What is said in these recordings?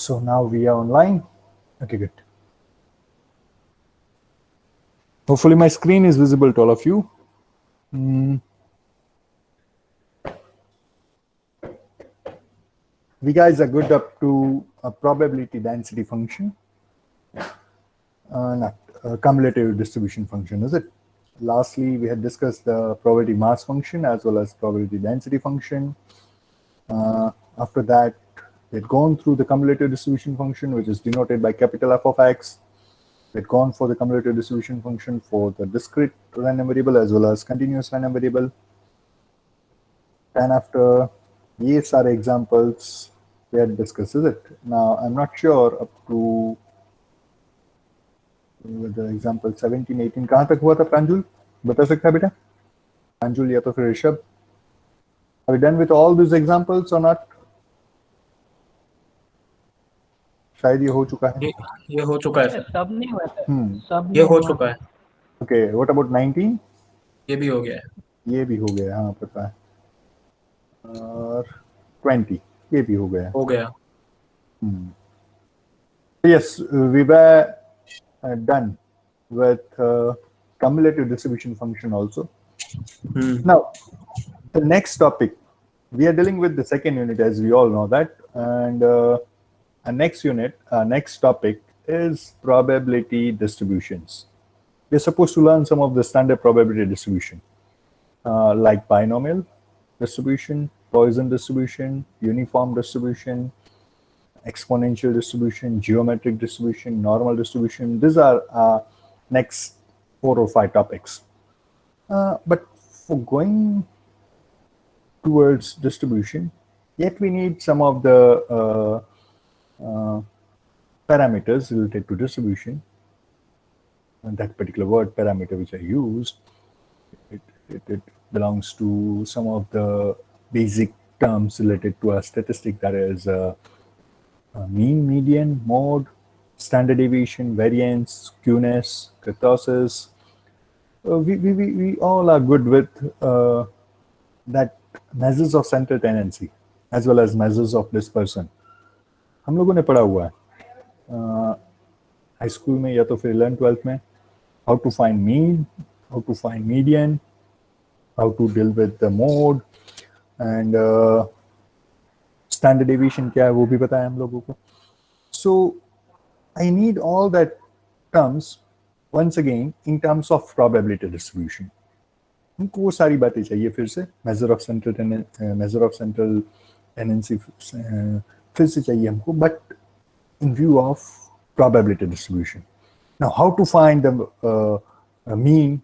So now we are online. Okay, good. Hopefully my screen is visible to all of you. We guys are good up to a probability density function, not a cumulative distribution function, is it? Lastly, we had discussed the probability mass function as well as probability density function. After that, we had gone through the cumulative distribution function, which is denoted by capital F of x. We had gone for the cumulative distribution function for the discrete random variable as well as continuous random variable. And after these are examples we had discussed, is it? Now, I'm not sure up to the example 17, 18 कहाँ तक हुआ था प्रांजुल? बता सकता है बेटा? प्रांजुल या तो फिर Rishabh? Are we done with all these examples or not? शायद ये हो चुका है. ये हो चुका है. सब नहीं हुआ था. सब ये हो चुका है. Okay, what about 19? ये भी हो गया है. ये भी हो गया, हाँ पता है. और 20 ये भी हो गया. हो गया. Yes, we were done with cumulative distribution function also. Now, the next topic, we are dealing with the second unit, as we all know that, and our next unit, next topic is probability distributions. We're supposed to learn some of the standard probability distribution, like binomial distribution, Poisson distribution, uniform distribution, exponential distribution, geometric distribution, normal distribution. These are next 4 or 5 topics. But for going towards distribution, yet we need some of the parameters related to distribution. And that particular word parameter which I used, it belongs to some of the basic terms related to a statistic, that is mean, median, mode, standard deviation, variance, skewness, kurtosis. We all are good with that measures of central tendency as well as measures of dispersion. हम लोगों ने पढ़ा हुआ है high school में या तो फिर 11th-12th में, how to find mean, how to find median, how to deal with the mode, and standard deviation क्या है वो भी पता है हम लोगों को. So I need all that terms once again in terms of probability distribution. हमको वो सारी बातें चाहिए फिर से, measure of central tendency फिर से चाहिए हमको, but in view of probability distribution. Now, how to find the mean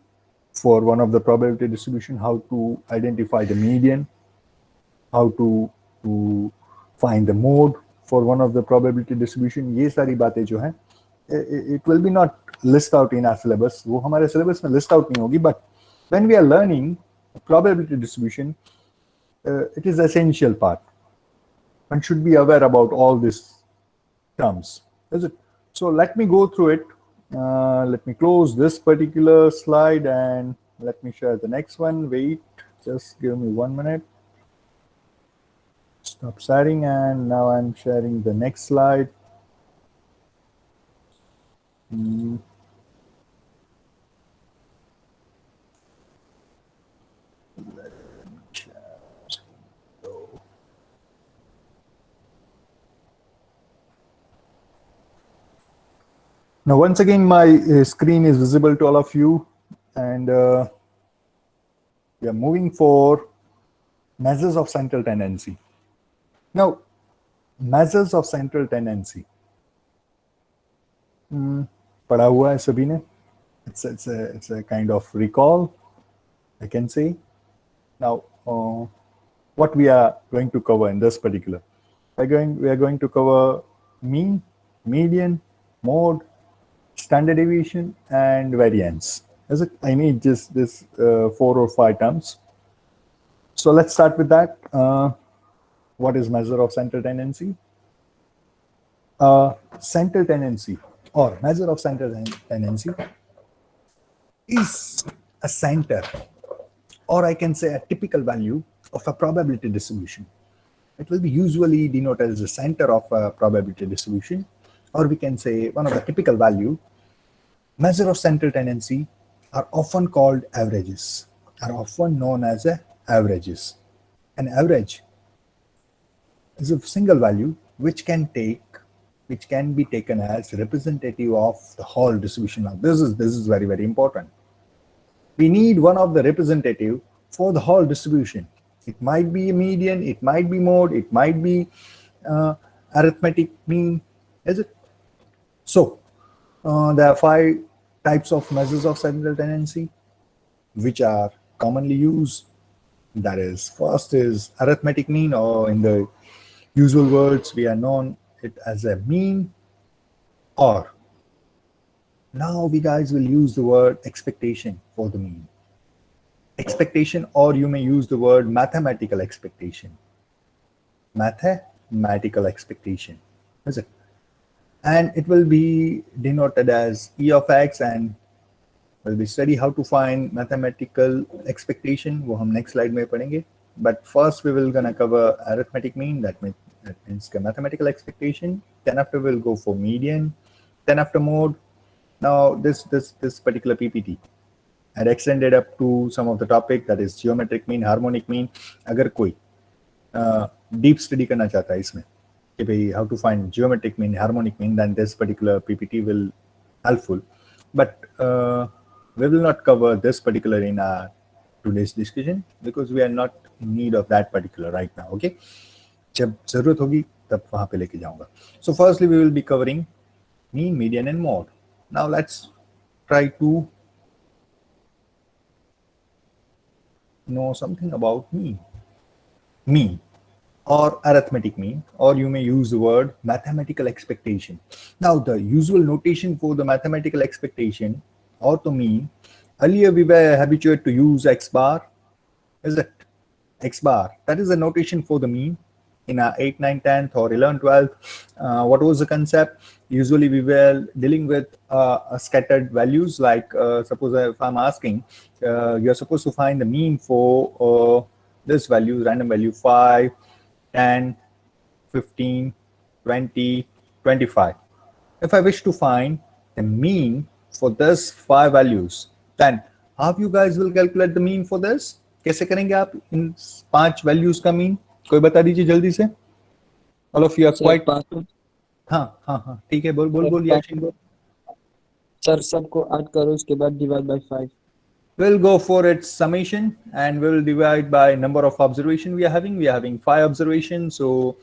for one of the probability distribution, how to identify the median, how to find the mode for one of the probability distribution, ये सारी बातें जो हैं, it will be not list out in our syllabus. वो हमारे syllabus में list out नहीं होगी, but when we are learning probability distribution, it is essential part. One should be aware about all these terms, is it? So let me go through it. Let me close this particular slide and let me share the next one. Wait, just give me 1 minute. Stop sharing, and now I'm sharing the next slide. Now, once again, my screen is visible to all of you, and we are moving for measures of central tendency. Now, measures of central tendency. पढ़ा हुआ है सभी ने? It's a kind of recall, I can say. Now, what we are going to cover in this particular, we are going to cover mean, median, mode, standard deviation, and variance. I need just this 4 or 5 terms. So let's start with that. What is measure of central tendency? Central tendency or measure of central tendency is a center, or I can say a typical value of a probability distribution. it will be usually denoted as the center of a probability distribution, or we can say one of the typical value. Measure of central tendency are often called averages, are often known as averages. An average is a single value which can be taken as representative of the whole distribution. Now this is very, very important. We need one of the representative for the whole distribution. It might be a median, it might be mode, it might be arithmetic mean, is it? So there are 5 types of measures of central tendency which are commonly used. That is, first is arithmetic mean, or in the usual words we are known it as a mean, or now we guys will use the word expectation for the mean. Expectation, or you may use the word mathematical expectation. Mathematical expectation, is it? And it will be denoted as E of x, and we'll be study how to find mathematical expectation. वो हम next slide में पढ़ेंगे. But first we will gonna cover arithmetic mean, that means mathematical expectation. Then after we'll go for median. Then after mode. Now this particular PPT had extended up to some of the topic, that is geometric mean, harmonic mean. अगर कोई deep study करना चाहता है इसमें कि भाई how to find geometric mean, harmonic mean, then this particular PPT will helpful. But we will not cover this particular in our today's discussion because we are not in need of that particular right now. Okay, जब जरूरत होगी तब वहां पे लेके जाऊंगा. So firstly we will be covering mean, median and mode. Now let's try to know something about mean or arithmetic mean, or you may use the word mathematical expectation. Now the usual notation for the mathematical expectation or the mean, earlier we were habituated to use x bar, is it? X bar, that is the notation for the mean. In our 8th, 9th, 10th or 11th, 12th, what was the concept? Usually we were dealing with scattered values, like suppose if I'm asking, you're supposed to find the mean for this value, random value 5, 10, 15, 20, 25. If I wish to find the mean for this 5 values, then how you guys will calculate the mean for this? कैसे करेंगे आप इन 5 values का mean? कोई बता दीजिए जल्दी से. All of you are quite. हाँ ठीक है, बोल याशीन बोल. सर सबको ऐड करो, उसके बाद divide by 5. We'll go for its summation and we'll divide by number of observation we are having. We are having 5 observations. So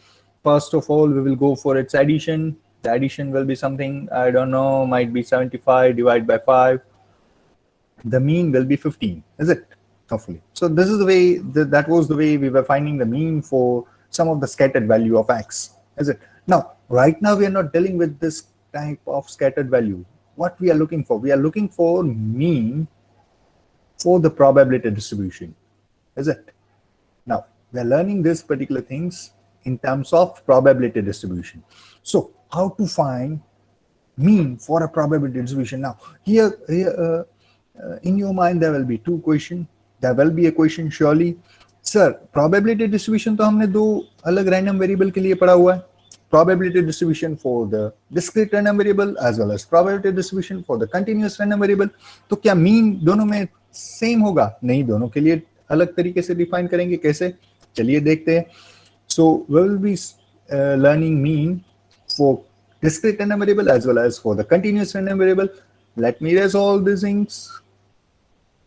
first of all, we will go for its addition. The addition will be something, I don't know, might be 75 divided by 5. The mean will be 15, is it? Hopefully. So this is the way, that was the way we were finding the mean for some of the scattered value of x, is it? Now, right now we are not dealing with this type of scattered value. What we are looking for? We are looking for mean for the probability distribution, is it? Now, we are learning these particular things in terms of probability distribution. So, how to find mean for a probability distribution? Now, here in your mind, there will be 2 questions. There will be a question surely. Sir, probability distribution तो हमने 2 अलग random variable के लिए पढ़ा हुआ है. Probability distribution for the discrete random variable as well as probability distribution for the continuous random variable. तो क्या mean दोनों में सेम होगा? नहीं, दोनों के लिए अलग तरीके से डिफाइन करेंगे. कैसे? चलिए देखते हैं. So we will be learning mean for discrete random variable as well as for the continuous random variable. Let me erase all these things.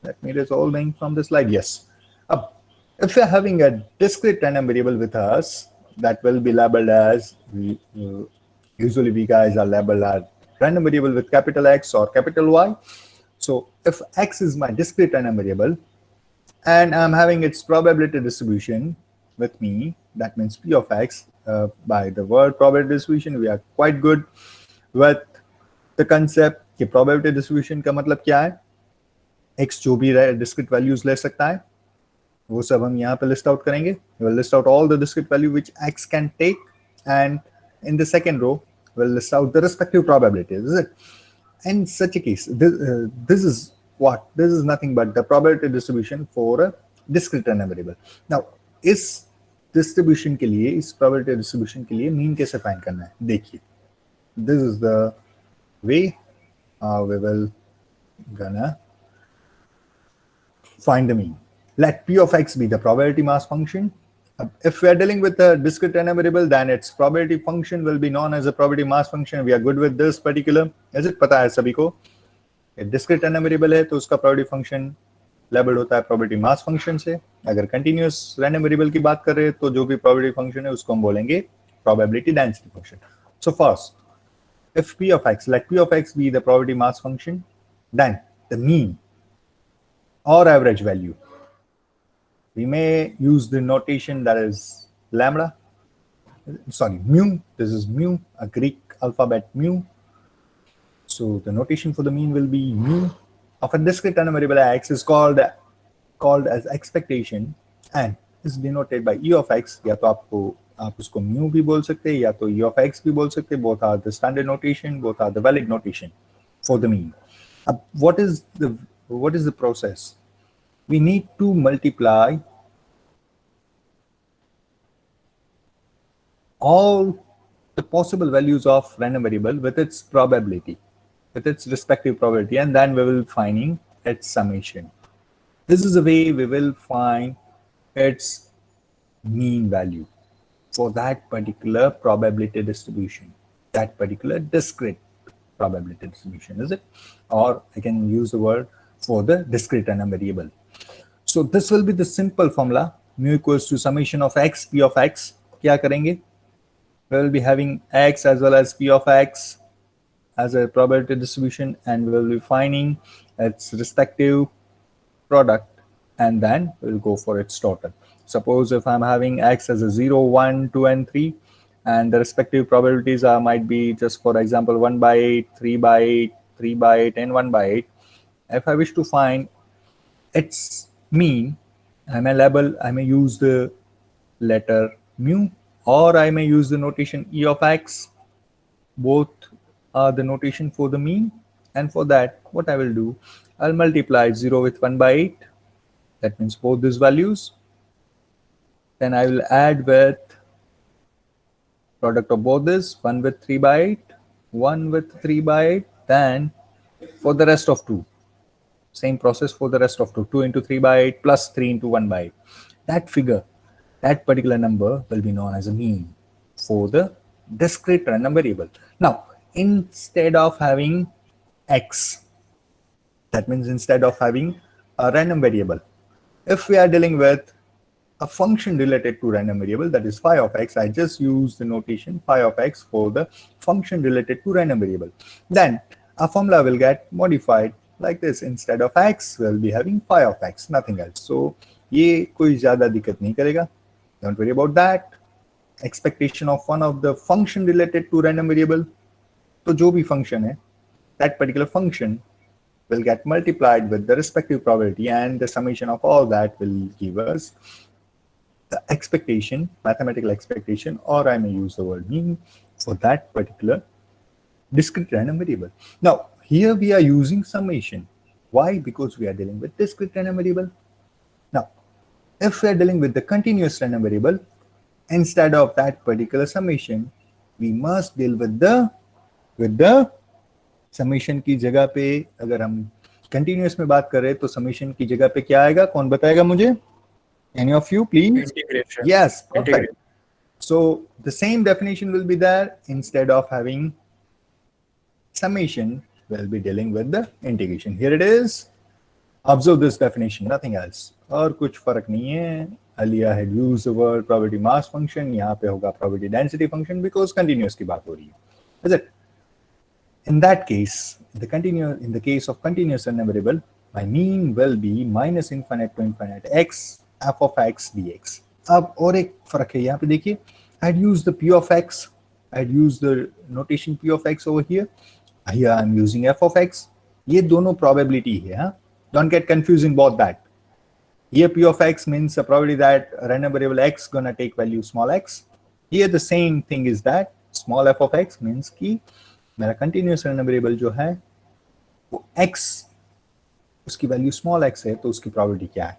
Let me resolve them from the slide. Yes. If we are having a discrete random variable with us, that will be labeled as, usually we guys are labeled as random variable with capital X or capital Y. So if X is my discrete random variable and I'm having its probability distribution with me, that means P of X, by the word probability distribution, we are quite good with the concept कि probability distribution का मतलब क्या है? X जो भी discrete values ले सकता है, वो सब हम यहाँ पे list out करेंगे. We will list out all the discrete value which X can take, and in the second row, we'll list out the respective probabilities. Is it? In such a case, this is what? This is nothing but the probability distribution for a discrete random variable. Now, इस distribution के लिए, इस probability distribution के लिए mean कैसे find करना है, देखिए this is the way we will gonna find the mean. Let p of x be the probability mass function. If we are dealing with a discrete random variable, then its probability function will be known as a probability mass function. We are good with this particular. Is it पता है सभी को? Discrete random variable है तो उसका probability function labelled होता है probability mass function से. अगर कंटिन्यूअस रैंडम वेरिएबल की बात कर रहे हैं तो जो भी प्रोबेबिलिटी फंक्शन है उसको हम बोलेंगे probability density function. So first, if p of x, let p of x be the probability mass function, then the mean or average value, we may use the notation that is lambda, sorry, mu. This is mu, a Greek alphabet mu. So the notation for the mean will be mu of a discrete random variable x is called as expectation and is denoted by e of x. या तो आप उसको mu भी बोल सकते हैं या तो e of x भी बोल सकते हैं. Both are the standard notation, both are the valid notation for the mean. What is the process? We need to multiply all the possible values of random variable with its probability, with its respective probability, and then we will finding its summation. This is the way we will find its mean value for that particular probability distribution, that particular discrete probability distribution, is it? Or I can use the word for the discrete random variable. So this will be the simple formula, mu equals to summation of x, p of x. क्या करेंगे? We will be having x as well as p of x as a probability distribution, and we will be finding its respective product, and then we'll go for its total. Suppose if I'm having x as a 0, 1, 2, and 3, and the respective probabilities might be, just for example, 1 by 8, 3 by 8, 3 by 8, and 1 by 8. If I wish to find its mean, I may use the letter mu, or I may use the notation e of x. Both are the notation for the mean, and for that, what I will do, I'll multiply 0 with 1 by 8. That means both these values. Then I will add with product of both this, 1 with 3 by 8, 1 with 3 by 8. Then for the rest of 2, same process for the rest of 2, 2 into 3 by 8 plus 3 into 1 by 8. That figure, that particular number will be known as a mean for the discrete random variable. Now, instead of having x, that means instead of having a random variable, if we are dealing with a function related to random variable, that is phi of x, I just use the notation phi of x for the function related to random variable. Then a formula will get modified like this. Instead of x, we'll be having phi of x, nothing else. So ये कोई ज़्यादा दिक्कत नहीं करेगा. Don't worry about that. Expectation of one of the function related to random variable. तो जो भी function है, that particular function will get multiplied with the respective probability, and the summation of all that will give us the expectation, mathematical expectation, or I may use the word mean for that particular discrete random variable. Now, here we are using summation. Why? Because we are dealing with discrete random variable. Now, if we are dealing with the continuous random variable, instead of that particular summation, we must deal with the summation की जगह पे, अगर हम continuous में बात कर रहे हैं तो summation की जगह पे क्या आएगा? कौन बताएगा मुझे? Any of you, please? Integration. Yes, perfect. Integration. So the same definition will be there. Instead of having summation, we'll be dealing with the integration. Here it is. Observe this definition, nothing else. और कुछ फर्क नहीं है. Earlier had used the word probability mass function. यहाँ पे होगा probability density function because continuous की बात हो रही है. Is it? In that case, in the case of continuous random variable, my mean will be minus infinite to infinite x f of x dx. अब और एक फर्क है यहाँ पे देखिए. I'd use the p of x. I'd use the notation p of x over here. Here I'm using f of x. ये दोनों probability है, हाँ? Don't get confused about that. Here p of x means the probability that random variable x gonna take value small x. Here the same thing is that small f of x means कि मेरा continuous random variable जो है वो x, उसकी value small x है तो उसकी probability क्या है?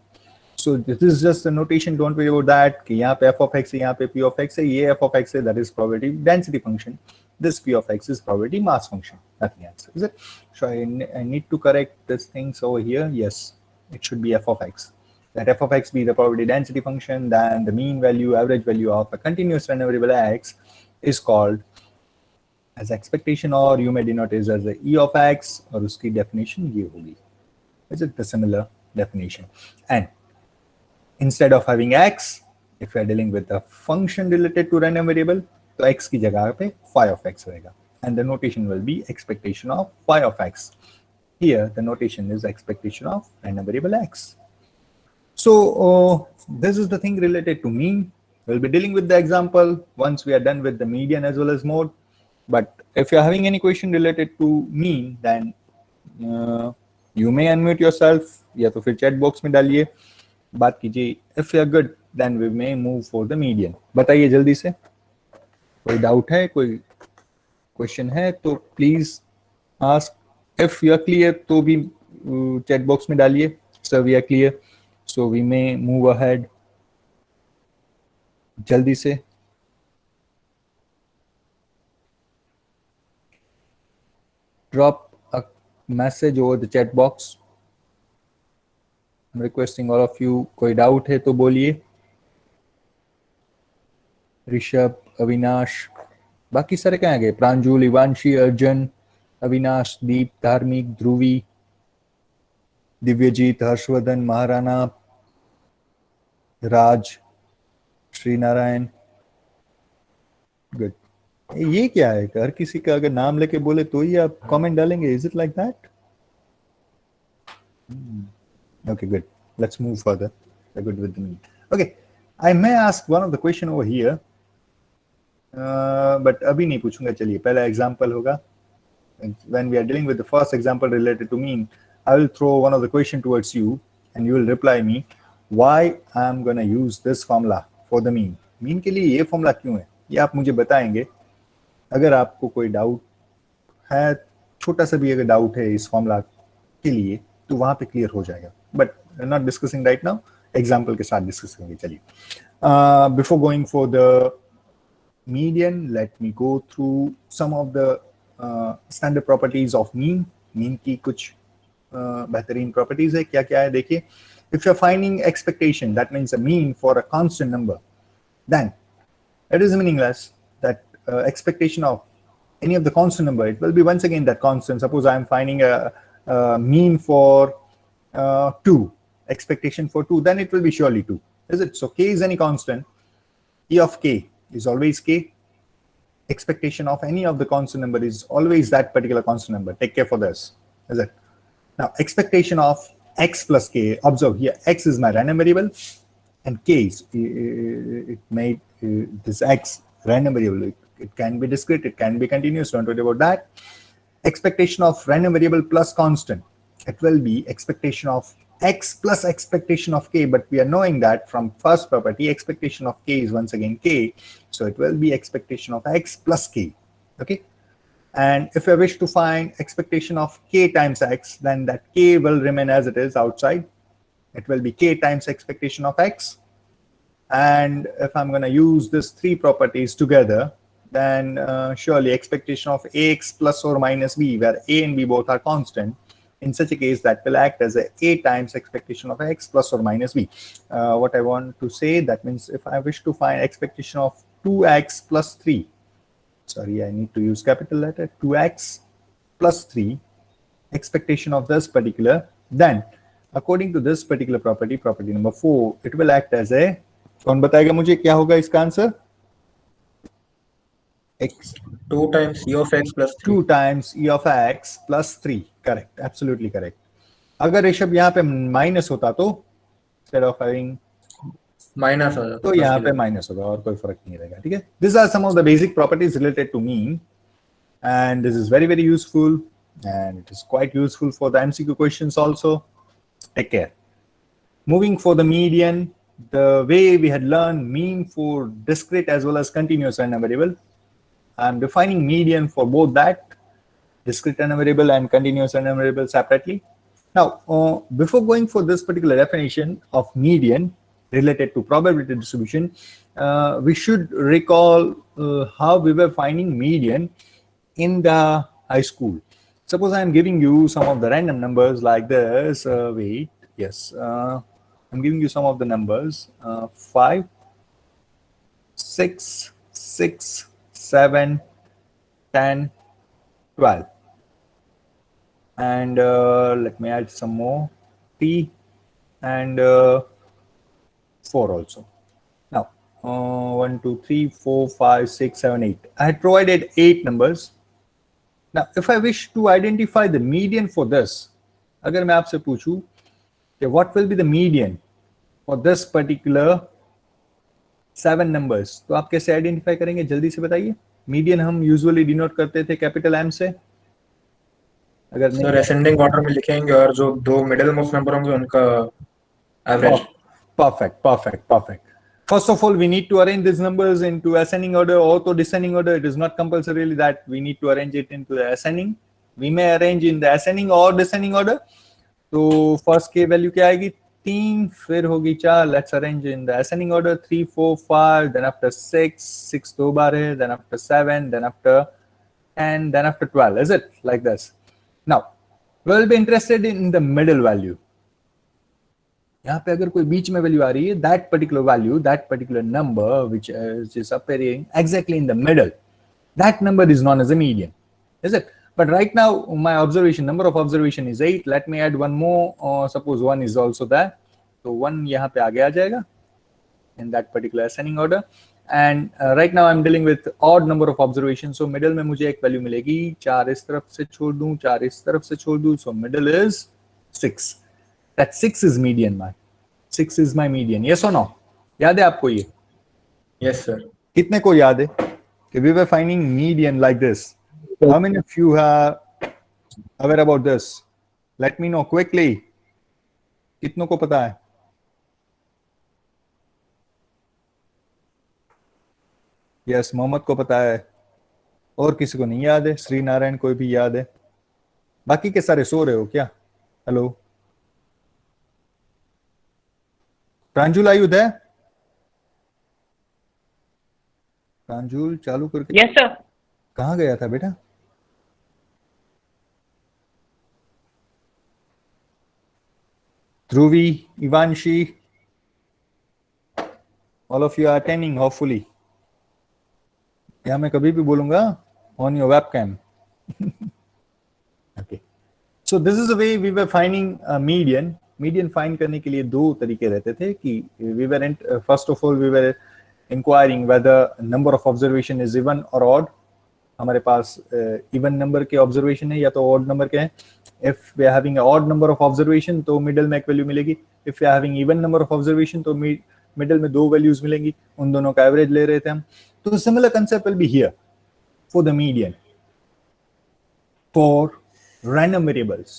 So this is just a notation, don't worry about that कि यहाँ पे f of x है, यहाँ पे p of x है, ये f of x है, that is probability density function, this p of x is probability mass function, nothing else, is it? So I need to correct these things over here. Yes, it should be f of x. Let f of x be the probability density function, then the mean value, average value of a continuous random variable x is called as expectation, or you may denote it as the e of x, और उसकी definition ये होगी. Is it the similar definition? And instead of having x, if we are dealing with a function related to random variable, तो x की जगह पे phi of x रहेगा, and the notation will be expectation of phi of x. Here the notation is expectation of random variable x. So this is the thing related to mean. We'll be dealing with the example once we are done with the median as well as mode. But if you're having any question related to mean, then you may unmute yourself, या तो फिर chat box में डालिए, बात कीजिए. If you are good, then we may move for the median. बताइए जल्दी से, कोई डाउट है, कोई क्वेश्चन है तो please ask. If you are clear तो भी चैट बॉक्स में डालिए. Sir we are clear, so we may move ahead. जल्दी से. Drop a message over the chat box. Requesting all of you, कोई डाउट है तो बोलिए. ऋषभ, अविनाश, बाकी सारे कहाँ गए? प्रांजुल, इवांशी, अर्जुन, अविनाश, दीप, धार्मिक, ध्रुवी, दिव्यजीत, हर्षवर्धन, महाराणा, राज, श्रीनारायण. गुड. ये क्या है? हर किसी का अगर नाम लेके बोले तो ही आप कमेंट डालेंगे? Is it like that? Okay, good. Let's move further. We're good with the mean. Okay, I may ask one of the question over here, but अभी नहीं पूछूंगा. चलिए, पहला example होगा. When we are dealing with the first example related to mean, I will throw one of the question towards you, and you will reply me why I am gonna use this formula for the mean. Mean के लिए ये formula क्यों है? ये आप मुझे बताएंगे. अगर आपको कोई डाउट है, छोटा सा भी अगर डाउट है इस फॉर्मूला के लिए, तो वहां पे क्लियर हो जाएगा. But not discussing right now, example के साथ डिस्कस करेंगे. चलिए, before going for the median, let me go through some of the standard properties of mean. Mean की कुछ बेहतरीन प्रॉपर्टीज है. क्या क्या है देखिए. If you are finding expectation, that means a mean for a constant number, then it is meaningless that expectation of any of the constant number, it will be once again that constant. Suppose I am finding a mean for 2, expectation for 2, then it will be surely 2, is it? So k is any constant, e of k is always k. Expectation of any of the constant number is always that particular constant number. Take care for this, is it? Now expectation of x plus k, observe here x is my random variable and k is it made this x random variable. It can be discrete, it can be continuous, don't worry about that. Expectation of random variable plus constant, it will be expectation of x plus expectation of k, but we are knowing that from first property expectation of k is once again k, so it will be expectation of x plus k. Okay, and if I wish to find expectation of k times x, then that k will remain as it is outside. It will be k times expectation of x. And if I'm going to use these three properties together, then surely expectation of ax plus or minus b, where a and b both are constant, in such a case that will act as a times expectation of x plus or minus b. What I want to say, that means if I wish to find expectation of 2x plus 3, sorry, I need to use capital letter, 2x plus 3, expectation of this particular, then according to this particular property, property number 4, it will act as a, कौन बताएगा मुझे क्या होगा इसका answer? x 2 times e of x plus 3. 2 times e of x plus 3. Correct, absolutely correct. अगर ऋषभ यहाँ पे minus होता तो instead of having माइनस हो जाता तो यहाँ पे माइनस होगा और कोई फर्क नहीं रहेगा. ठीक है. These are some of the basic properties related to mean, and this is very useful, and it is quite useful for the MCQ questions also. Take care. Moving for the median, the way we had learned mean for discrete as well as continuous random variable, I'm defining median for both that, discrete random variable and continuous random variable separately. Now, before going for this particular definition of median related to probability distribution, we should recall how we were finding median in the high school. Suppose I am giving you some of the random numbers like this. Wait, yes, I'm giving you some of the numbers. 5, 6, 6, 7, 10, 12. And let me add some more, T and 4 also. Now, 1, 2, 3, 4, 5, 6, 7, 8. I had provided 8 numbers. Now, if I wish to identify the median for this, अगर मैं आपसे पूछूं कि what will be the median for this particular 7 numbers, तो आप कैसे identify करेंगे? जल्दी से बताइए. मीडियन हम यूजुअली डिनोट करते थे कैपिटल एम से. अगर सर असेंडिंग ऑर्डर में लिखेंगे और जो दो मिडिल मोस्ट नंबर होंगे उनका average. Perfect. First of all, we need to arrange these numbers into ascending order or to descending order. It is not compulsorily that we need to arrange it into the ascending. We may arrange in the ascending or descending order. तो first k value क्या आएगी? 3, फिर होगी 4. Let's arrange in the ascending order. 3, 4, 5, then after 6, 6 दो बार है, then after 7, then after 10, then after 12. Is it like this? Now, we'll be interested in the middle value. यहाँ पे अगर कोई बीच में वैल्यू आ रही है, that particular value, that particular number which is appearing exactly in the middle, that number is known as a median, is it? But right now my observation, number of observation is 8. Let me add one more. Suppose 1 is also there, तो 1 यहाँ पे आगे आ जाएगा in that particular ascending order. And right now I'm dealing with odd number of observations, so middle में मुझे एक value मिलेगी. 4 इस तरफ से छोड़ दूं, 4 इस तरफ से छोड़ दूं, so middle is 6. That 6 is median, man. 6 is my median. Yes or no? याद है आपको ये? Yes sir. कितने को याद है कि we were finding median like this? How many of you are aware about this? Let me know quickly. कितनों को पता है? Yes, मोहम्मद को पता है. और किसी को नहीं याद है? श्री नारायण कोई भी याद है? बाकी के सारे सो रहे हो क्या? हेलो प्रांजुल, आयु है? प्रांजुल चालू करके. Yes sir. कहाँ गया था बेटा? ध्रुवी, इवांशी, all of you are attending hopefully. या मैं कभी भी बोलूंगा on your webcam. Okay. So this is the way we were finding a median. Median find करने के लिए दो तरीके रहते थे कि we were first of all we were inquiring whether number of observation is even or odd. हमारे पास इवन नंबर के ऑब्जर्वेशन है या तो ऑड नंबर के हैं. If we are having odd number of observation तो मिडिल में एक वैल्यू मिलेगी. If we are having even number of observation तो मिडिल में दो वैल्यूज मिलेंगी. उन दोनों का एवरेज ले रहे थे हम. तो similar concept will be here for the median for random variables,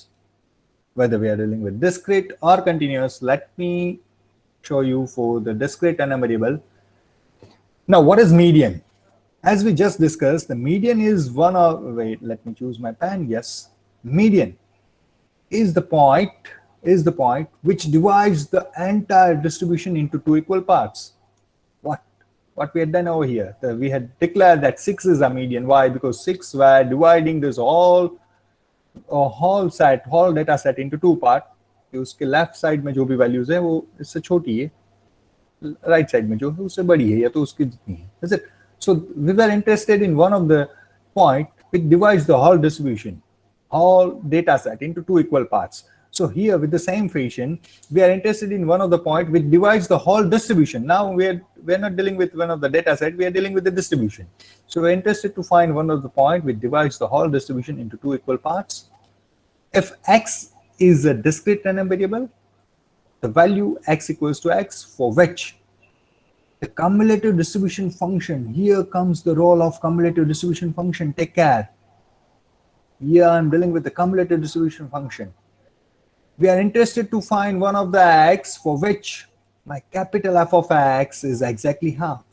whether we are dealing with discrete or continuous. Let me show you for the discrete random variable. Now, what is median? As we just discussed, the median is one of, wait, let me choose my pen. Yes, median is the point which divides the entire distribution into two equal parts. What we had done over here, we had declared that 6 is a median. Why? Because 6 were dividing this whole data set into two part. कि उसके left side में जो भी values है वो इससे छोटी है, राइट साइड में जो है उससे बड़ी है या तो उसकी जितनी है. Is it? So we were interested in one of the point which divides the whole distribution, whole data set into two equal parts. So here with the same fashion, we are interested in one of the point which divides the whole distribution. Now we're not dealing with one of the data set, we are dealing with the distribution. So we're interested to find one of the point which divides the whole distribution into two equal parts. If x is a discrete random variable, the value x equals to x for which the cumulative distribution function, here comes the role of cumulative distribution function, take care. Here I'm dealing with the cumulative distribution function. We are interested to find one of the x for which my capital F of x is exactly half.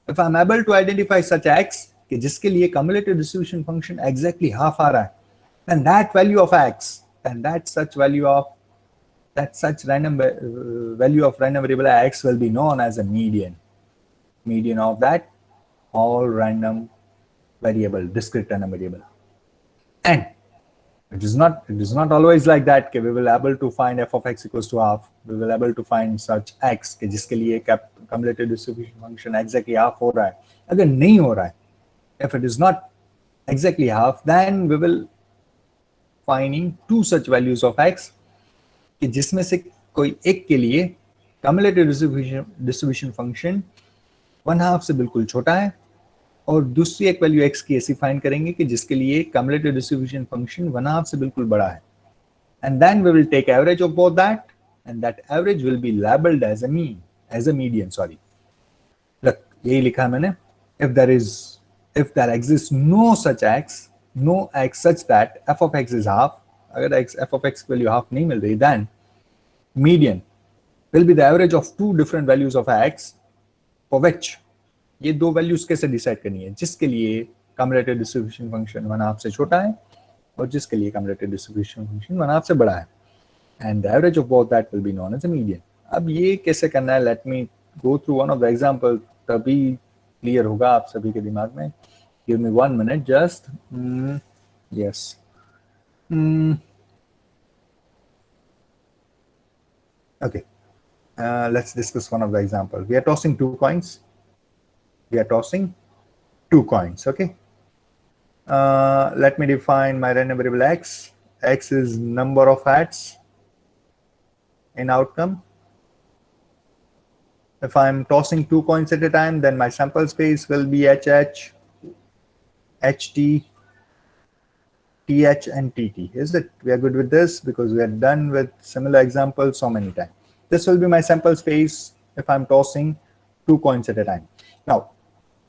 If I'm able to identify such x कि जिसके लिए cumulative distribution function exactly half आ रहा है, then that value of x then that such value of value of random variable x will be known as a median of that all random variable, discrete random variable. And it is not always like that कि we will able to find f of x equals to half. We will able to find such x कि जिसके लिए cumulative distribution function exactly half हो रहा है. अगर नहीं हो रहा है, if it is not exactly half, then we will finding two such values of x कि जिसमें से कोई एक के लिए cumulative distribution function 1/2 से बिल्कुल छोटा है और दूसरी एक वैल्यू x की ऐसी फाइंड करेंगे कि जिसके लिए cumulative distribution function 1/2 से बिल्कुल बड़ा है. And then we will take average of both that, and that average will be labeled as a median. Sorry. Look, यही लिखा है मैंने. If there exists no x such that f of x is half, अगर f of x value half नहीं मिल रही, then median will be the average of two different values of x for which ये दो values कैसे decide करनी है, जिसके लिए कम्युलेटिव डिस्ट्रीब्यूशन फंक्शन 1/2 से छोटा है और जिसके लिए कम्युलेटिव डिस्ट्रीब्यूशन फंक्शन 1/2 से बड़ा है. And the average of both that will be known as a median. अब ये कैसे करना है, let me go through one of the example, तभी क्लियर होगा आप सभी के दिमाग में. Give me 1 minute just. Yes, okay, let's discuss one of the example. We are tossing two coins. Okay. Let me define my random variable x. X is number of hats in outcome. If I'm tossing two coins at a time, then my sample space will be HH, HT, TH, and TT. Is it? We are good with this because we are done with similar examples so many times. This will be my sample space if I'm tossing two coins at a time. Now,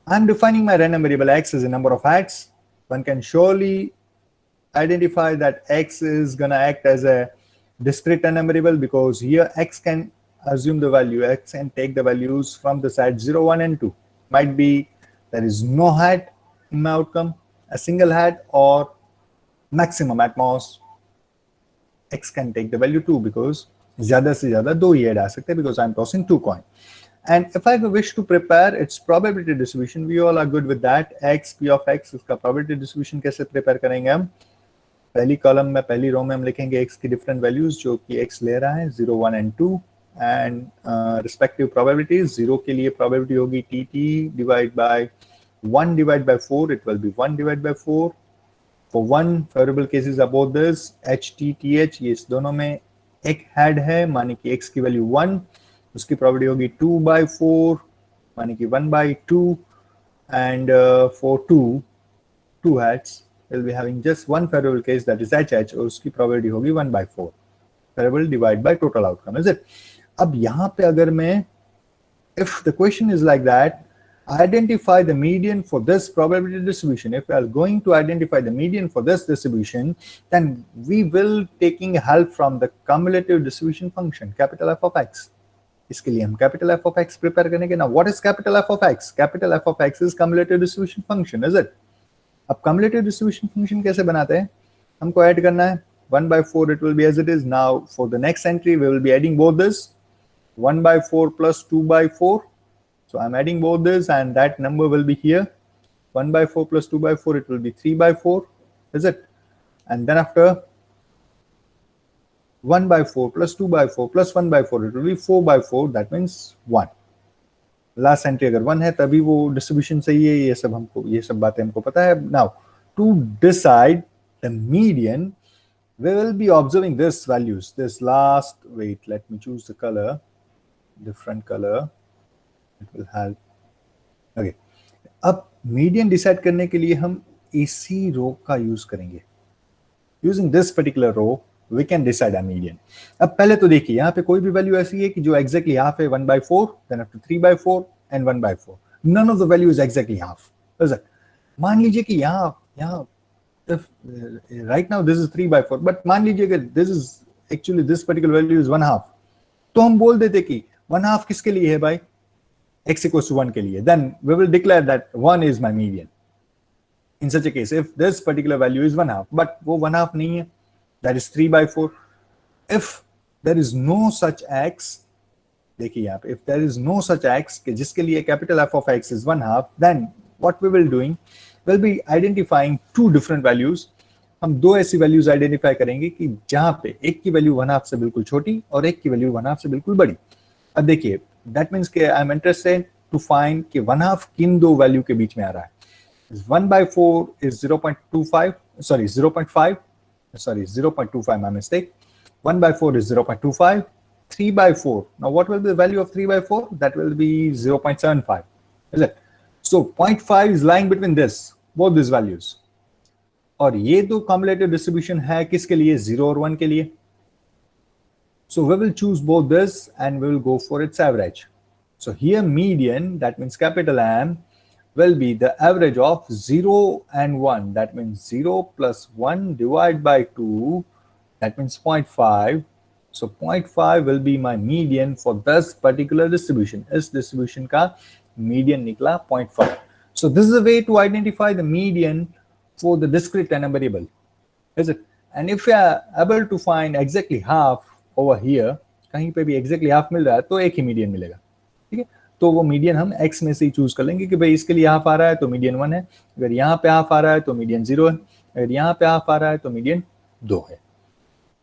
I'm defining my random variable x as a number of hats. One can surely identify that x is going to act as a discrete random variable because here x can assume the value, x can take the values from the side 0, 1, and 2. Might be there is no hat in my outcome, a single hat, or maximum at most x can take the value 2 because ज़्यादा से ज़्यादा दो ही add आ सकते हैं because I'm tossing two coins. And if I wish to prepare its probability distribution, we all are good with that. X, P of x, उसका probability distribution कैसे prepare करेंगे हम? पहली कॉलम में, पहली रो में हम लिखेंगे x की different values जो कि x ले रहा है 0, 1 and 2, and respective probabilities. 0 के लिए probability होगी TT divided by 1 divided by 4. It will be 1 divided by 4. For 1 favorable cases are both this HT, TH. ये इस दोनों में एक head है, माने कि x की value 1. उसकी probability होगी 2/4, माने कि 1/2, and for two hats we'll be having just one favorable case, that is HH, और उसकी probability होगी 1/4. Variable divided by total outcome, is it? अब यहाँ पे अगर मैं, if the question is like that, identify the median for this probability distribution. If we are going to identify the median for this distribution, then we will taking help from the cumulative distribution function, capital F of x. इसके लिए हम capital F of x prepare करेंगे. Now, what is capital F of x? Capital F of x is cumulative distribution function, is it? अब cumulative distribution function कैसे बनाते हैं? हमको add करना है 1/4. It will be as it is. Now, for the next entry, we will be adding both this 1/4 plus 2/4. So I'm adding both this, and that number will be here. 1/4 plus 2/4, it will be 3/4, is it? And then after 1/4 plus 2/4 plus 1/4, it will be 4/4. That means 1. Last entry अगर 1 है तभी वो distribution सही है. ये सब बातें हमको पता है. Now, to decide the median, we will be observing this values. This last, wait, let me choose the color, different color. It will help. Okay. अब median decide करने के लिए हम इसी रो का यूज करेंगे. Using this particular row, we can decide a median. अब पहले तो देखिए यहाँ पे कोई भी वैल्यू ऐसी है कि जो exactly half है 1/4, then after 3/4 and 1/4. None of the value is exactly half. Is it? मान लीजिए कि यहाँ if right now this is 3/4, but मान लीजिए कि this particular value is 1/2, तो हम बोल देते कि 1/2 किसके लिए है भाई? X equals to 1 के लिए. Then we will declare that 1 is my median. In such a case, if this particular value is 1/2, but वो 1/2 नहीं है, that is 3/4. If there is no such x, देखिए यहाँ पे, if there is no such x कि जिसके लिए capital F of x is 1/2, then what we will doing, will be identifying two different values. हम दो ऐसी वैल्यूज आइडेंटिफाई करेंगे कि जहां पे एक की वैल्यू 1/2 से बिल्कुल छोटी और एक की वैल्यू 1/2 से बिल्कुल बड़ी. अब देखिए, दैट मीन्स कि I am interested to find कि 1/2 किन दो वैल्यू के बीच में आ रहा है. 1/4 is 0.25, sorry 0.5, sorry 0.25, my mistake. 1/4 is 0.25. 3/4, now what will be the value of 3/4? That will be 0.75, is it? So 0.5 is lying between this, both these values. और ये दो कम्युलेटिव डिस्ट्रीब्यूशन है किसके लिए? 0 और 1 के लिए. So we will choose both this and we will go for its average. So here median, that means capital M, will be the average of 0 and 1. That means 0 plus 1 divided by 2, that means 0.5. So 0.5 will be my median for this particular distribution. इस distribution का median निकला 0.5. So this is a way to identify the median for the discrete random variable, is it? And if we are able to find exactly half over here, कहीं पे भी exactly half मिल रहा है तो एक ही median मिलेगा, ठीक है? तो वो मीडियन हम x में से ही चूज कर लेंगे कि भाई इसके लिए हाफ आ रहा है तो मीडियन 1 है, अगर यहाँ पे हाफ आ रहा है तो मीडियन 0 है, अगर यहाँ पे हाफ आ रहा है तो मीडियन 2 है.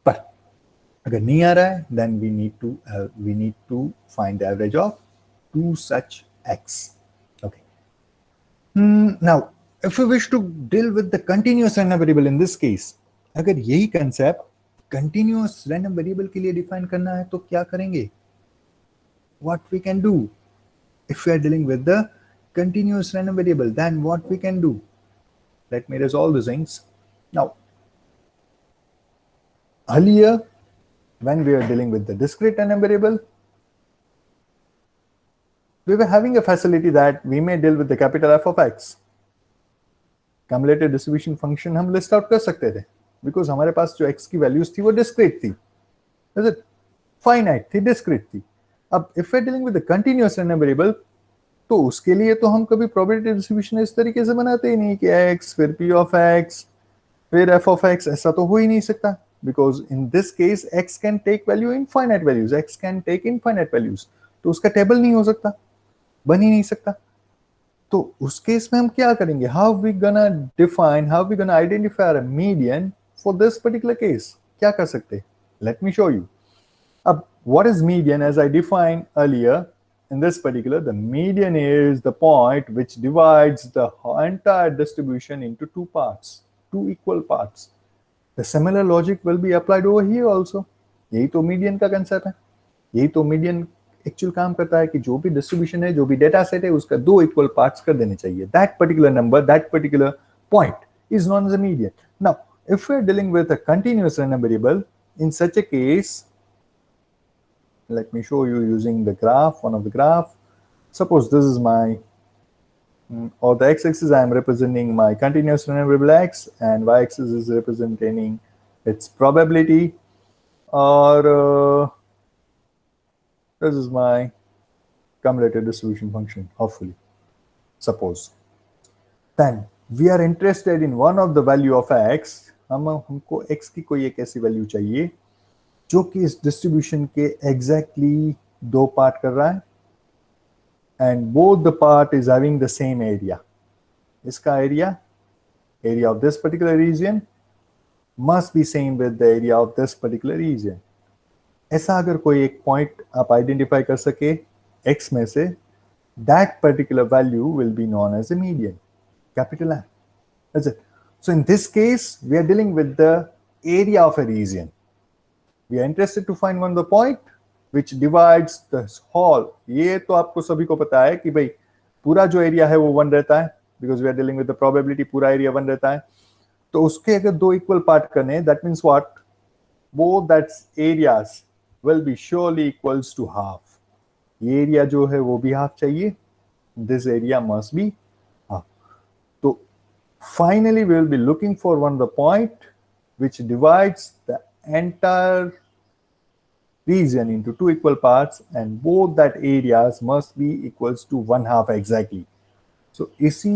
पर अगर नहीं आ रहा है then we need to find the average of two such x. Okay. Now if we wish to deal with the continuous random variable in this case, अगर यही कंसेप्ट continuous random variable के लिए डिफाइन करना है तो क्या करेंगे? What we can do if we are dealing with the continuous random variable, then what we can do? Let me resolve these things. Now, earlier when we were dealing with the discrete random variable, we were having a facility that we may deal with the capital F of x. Cumulative distribution function हम list out कर सकते थे because हमारे पास जो x की values थी वो discrete थी, is it? Finite थी, discrete थी. अब if we are dealing with the continuous random variable, तो उसके लिए तो हम कभी probability distribution इस तरीके से बनाते ही नहीं कि x फिर p of x फिर f of x, ऐसा तो हो ही नहीं सकता because in this case x can take value infinite values, x can take infinite values, तो उसका टेबल नहीं हो सकता, बन ही नहीं सकता. तो उस केस में हम क्या करेंगे? How we gonna identify a median for this particular case? क्या कर सकते? Let me show you. अब what is median? As I defined earlier, in this particular, the median is the point which divides the entire distribution into two parts, two equal parts. The similar logic will be applied over here also. यही तो median का concept है. यही तो median actual काम करता है कि जो भी डिस्ट्रीब्यूशन है, जो भी डेटा सेट है, उसका दो इक्वल पार्ट्स कर देने चाहिए. That particular number, that particular point is known as a median. Now if we are dealing with a continuous random variable, in such a case, let me show you using the graph, one of the graph. Suppose this is my, or the x-axis I am representing my continuous random variable x, and y-axis is representing its probability, or this is my cumulative distribution function, hopefully, suppose. Then we are interested in one of the value of x. हमको x की कोई एक ऐसी value चाहिए जो कि इस distribution के एग्जैक्टली दो पार्ट कर रहा है, and both the part is having the same area. इसका area of this particular region must be same with the area of this particular region. ऐसा अगर कोई एक पॉइंट आप आइडेंटिफाई कर सके x में से, that particular value will be known as a median, capital M. That's it. So in this case, we are dealing with the area of a region. We are interested to find one of the point which divides the whole. ये तो आपको सभी को पता है कि भाई पूरा जो एरिया है वो 1 रहता है, because we are dealing with the probability, पूरा एरिया 1 रहता है. तो उसके अगर दो इक्वल पार्ट करने, that means what? Both that areas will be surely equals to half. ये एरिया जो है वो भी हाफ चाहिए. This area must be half. तो finally we will be looking for one of the point which divides the entire region into two equal parts, and both that areas must be equals to 1/2 exactly. So इसी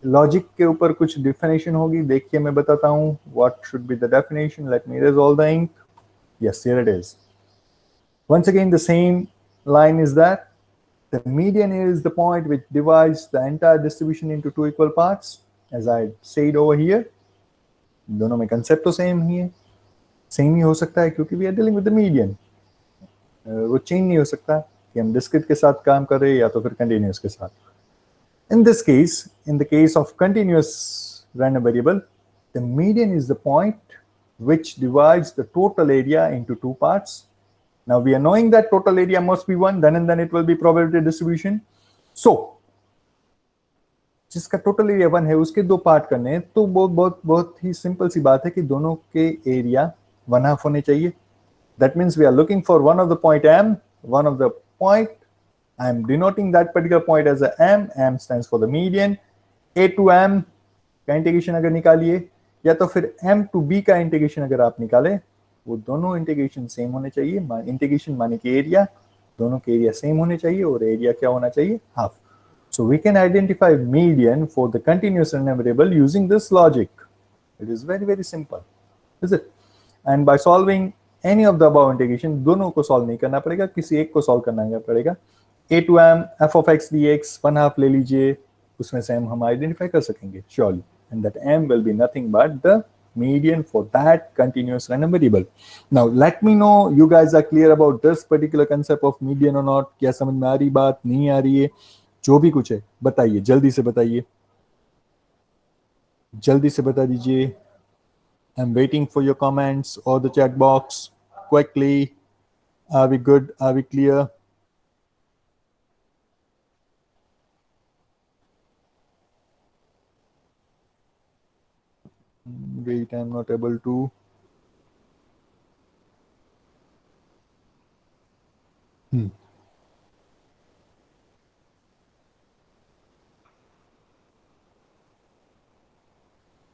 logic के ऊपर कुछ definition होगी, देखिए मैं बताता हूँ. What should be the definition? Let me erase all the ink. Yes, here it is. Once again, the same line is that the median is the point which divides the entire distribution into two equal parts, as I said over here. दोनों में concept तो same ही है, same ही हो सकता है क्योंकि we are dealing with the median. वो चेंज नहीं हो सकता कि हम डिस्क्रीट के साथ काम कर रहे हैं या तो फिर कंटिन्यूस के साथ. In this case, in the case of continuous random variable, the median is the point which divides the total area into two parts. Now we are knowing that total area must be 1, then and then it will be probability distribution. So जिसका total area 1 है उसके दो part करने हैं, तो बहुत ही simple सी बात है कि दोनों के एरिया 1/2 होने चाहिए. That means we are looking for one of the point M, one of the point. I am denoting that particular point as a M. M stands for the median. A to M का integration अगर निकालिए या तो फिर M to B का integration अगर आप निकाले, वो दोनों इंटीग्रेशन सेम होने चाहिए. इंटीग्रेशन माने कि एरिया, दोनों के एरिया सेम होने चाहिए और एरिया क्या होना चाहिए? Half. So we can identify median for the continuous random variable using this logic. It is very, very simple, is it? And by solving any of the above integration, दोनों को solve नहीं करना पड़ेगा, किसी एक को solve करना पड़ेगा. A to M f of x dx 1/2 ले लीजिए, उसमें से हम identify कर सकेंगे surely, and that M will be nothing but the median for that continuous random variable. Now let me know you guys are clear about this particular concept of median or not. क्या समझ में आ रही बात, नहीं आ रही है? जो भी कुछ है बताइए, जल्दी से बताइए, जल्दी से बता दीजिए. I am waiting for your comments और the chat box quickly. Are we good? Are we clear? Wait, I am not able to.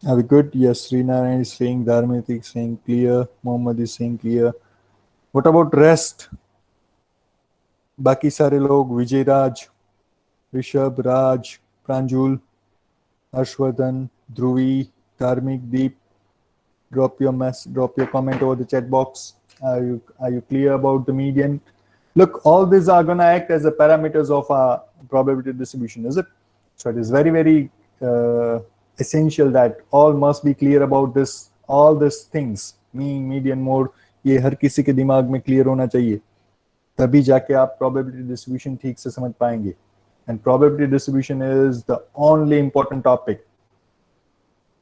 Are we good? Yes, Srinaran is saying, Dharmit is saying clear, Mohammed is saying clear. What about rest? बाकी सारे लोग, विजय राज, ऋषभ, राज, प्रांजुल, हर्षवर्धन, ध्रुवी, धार्मिक, दीप, drop your comment over the chat box. Are you clear about the median? Look, all these are going to act as the parameters of our probability distribution, is it? So it is very, very essential that all must be clear about this, all these things, mean, median, mode. ये हर किसी के दिमाग में clear होना चाहिए, तभी जाके आप probability distribution ठीक से समझ पाएंगे. And probability distribution is the only important topic.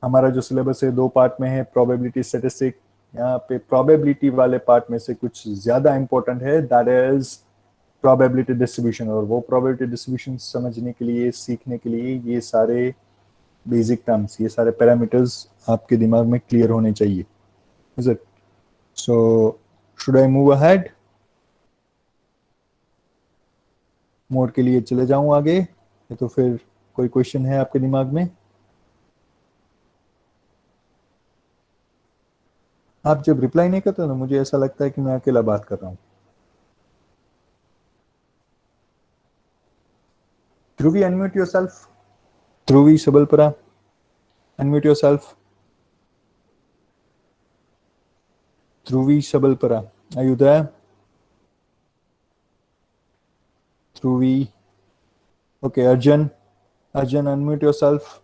हमारा जो सिलेबस है 2 पार्ट में है, प्रोबेबिलिटी स्टैटिस्टिक. यहाँ पे प्रोबेबिलिटी वाले पार्ट में से कुछ ज्यादा इंपॉर्टेंट है, दैट इज प्रोबेबिलिटी डिस्ट्रीब्यूशन. और वो प्रोबेबिलिटी डिस्ट्रीब्यूशन समझने के लिए, सीखने के लिए ये सारे बेसिक टर्म्स, ये सारे पैरामीटर्स आपके दिमाग में क्लियर होने चाहिए. Is it? So should I move ahead? Mode के लिए चले जाऊं आगे, या तो फिर कोई क्वेश्चन है आपके दिमाग में? आप जब रिप्लाई नहीं करते ना, मुझे ऐसा लगता है कि मैं अकेला बात कर रहा हूँ. Dhruvi, unmute yourself. Dhruvi Sabalpura, unmute yourself. Dhruvi Sabalpura, are you there? Dhruvi. Okay, Arjun, Arjun, unmute yourself.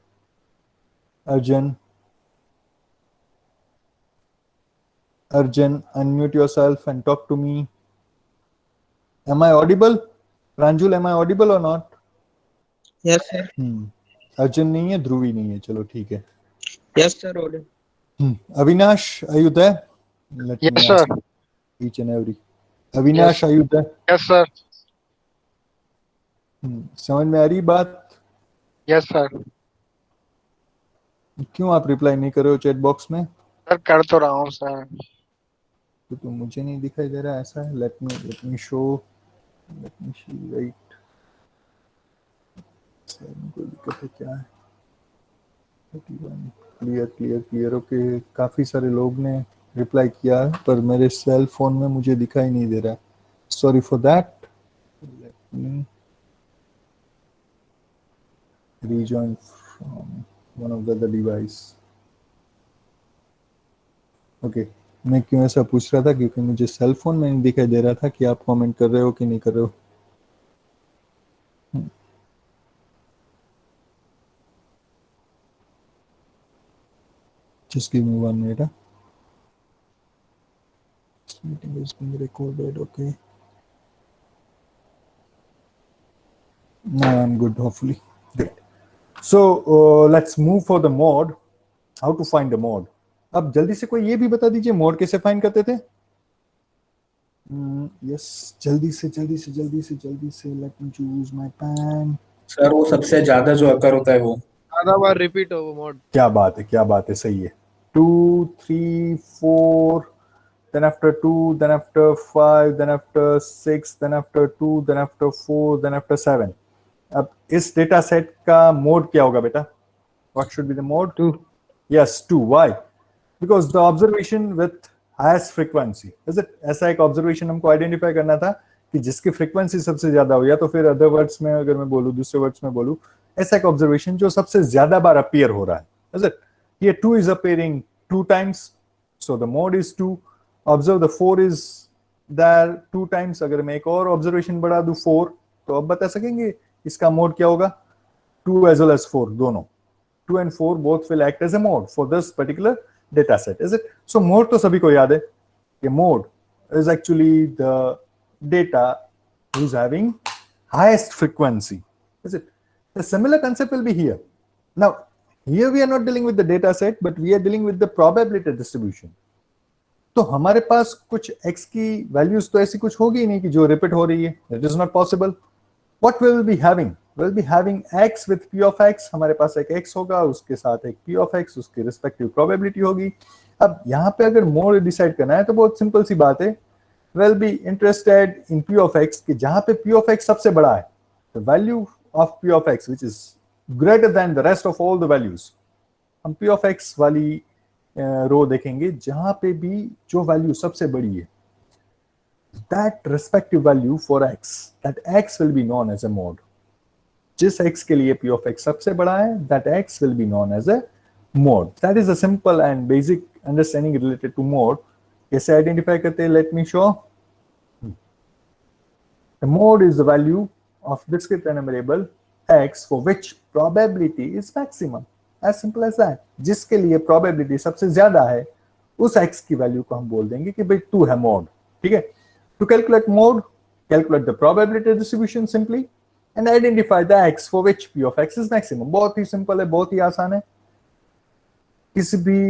Arjun, Arjun, unmute yourself and talk to me. Am I audible? Pranjul, am I audible or not? Yes, sir. Arjun नहीं है, ध्रुवी नहीं है, चलो ठीक है. Yes, sir. Audible. Avinash, are you there? Let Yes, me sir. ask each and every. Avinash, are you there? Yes, sir. समझ में आ रही बात? Yes, sir. क्यों आप रिप्लाई नहीं कर रहे हो चैट बॉक्स में? सर कर तो रहा हूँ सर. तो मुझे नहीं दिखाई दे रहा ऐसा है. Let me show, let me see right. कोई दिक्कत है क्या है? Clear clear clear. ओके, काफी सारे लोग ने रिप्लाई किया है पर मेरे सेल फोन में मुझे दिखाई नहीं दे रहा. Sorry for that. Let me rejoin from one of the other device. Okay, मैं क्यों ऐसा पूछ रहा था, क्योंकि मुझे सेल फोन में नहीं दिखाई दे रहा था कि आप कमेंट कर रहे हो कि नहीं कर रहे हो. Just give me 1 minute. Huh? This meeting is being recorded. Okay. Now I'm good, hopefully. Great. So let's move for the mode. How to find the mode? अब जल्दी से कोई ये भी बता दीजिए मोड कैसे फाइंड करते थे. यस, जल्दी से let me choose my pen. Sir वो सबसे ज्यादा जो अकर होता है वो ज्यादा बार रिपीट हो वो मोड. क्या बात है, सही है. 2 3 4, then after 2, then after 5, then after 6, then after 2, then after 4, then after 7. अब इस डेटा सेट का मोड क्या होगा बेटा? What should be the mode? 2. Yes, 2. Why? Because the observation with highest frequency. Is it? ऐसा एक observation हमको identify करना था कि जिसकी frequency सबसे ज्यादा हो, या तो फिर other words में अगर मैं बोलूँ, दूसरे words में बोलूँ, ऐसा एक observation जो सबसे ज्यादा बार appear हो रहा है. Is it? Here 2 is appearing 2 times, so the mode is 2. Observe the 4 is there 2 times. अगर मैं एक और observation बढ़ा दूँ 4, तो अब बता सकेंगे इसका मोड क्या होगा? 2 as well as 4 दोनों. 2 and 4 both will act as a mode for this particular data set. Is it? So mode तो सभी को याद है कि mode is actually the data who's having highest frequency. Is it? The similar concept will be here. Now here we are not dealing with the data set, but we are dealing with the probability distribution. तो हमारे पास कुछ x की values तो ऐसी कुछ होगी नहीं कि जो रिपीट हो रही है. That is not possible. What we will be having? We'll be having x with p of x. हमारे पास एक x होगा, उसके साथ एक p of x, उसकी रिस्पेक्टिव प्रोबेबिलिटी होगी. अब यहाँ पे अगर मोड डिसाइड करना है तो बहुत सिंपल सी बात है. We'll be interested in p of x कि जहाँ पे p of x सबसे बड़ा है, the value of p of x which is greater than the rest of all the values. हम p of x वाली रो देखेंगे जहाँ पे भी जो वैल्यू सबसे बड़ी है, that respective value for x, that x will be known as a mode. जिस x के लिए p of x सबसे बड़ा है, that x will be known as a mode. That is a simple and basic understanding related to mode. कैसे identify करते हैं? Let me show. The mode is the value of discrete random variable x for which probability is maximum. As simple as that. जिसके लिए probability सबसे ज्यादा है, उस x की वैल्यू को हम बोल देंगे कि भाई 2 है mode. ठीक है? To calculate mode, calculate the probability distribution simply and identify the x for which p of x is maximum. बहुत ही सिंपल है, बहुत ही आसान है. किसी भी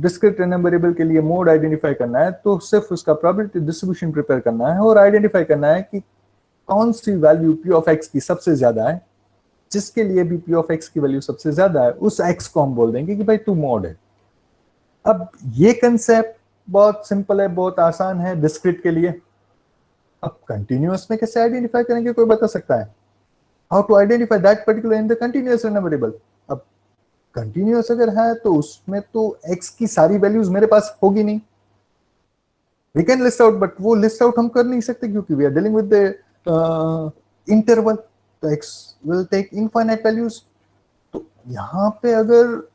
डिस्क्रीट रैंडम वेरिएबल के लिए मोड आइडेंटिफाई करना है तो सिर्फ उसका प्रोबेबिलिटी डिस्ट्रीब्यूशन प्रिपेयर करना है और आइडेंटिफाई करना है कि कौन सी वैल्यू p of x की सबसे ज्यादा है. जिसके लिए भी p of x की वैल्यू सबसे ज्यादा है, उस x को हम बोल देंगे कि भाई 2 मोड है. अब ये कंसेप्ट बहुत सिंपल है, बहुत आसान है डिस्क्रीट के लिए. अब कंटिन्यूअस में कैसे आइडेंटिफाई करेंगे, कोई बता सकता है? How to identify that particular in the continuous random variable. अब कंटिन्यूअस अगर है तो उसमें तो x की सारी वैल्यूज मेरे पास होगी नहीं. We can list out, but वो लिस्ट आउट हम कर नहीं सकते क्योंकि we are dealing with the interval. तो x will take infinite values. तो यहाँ पे अगर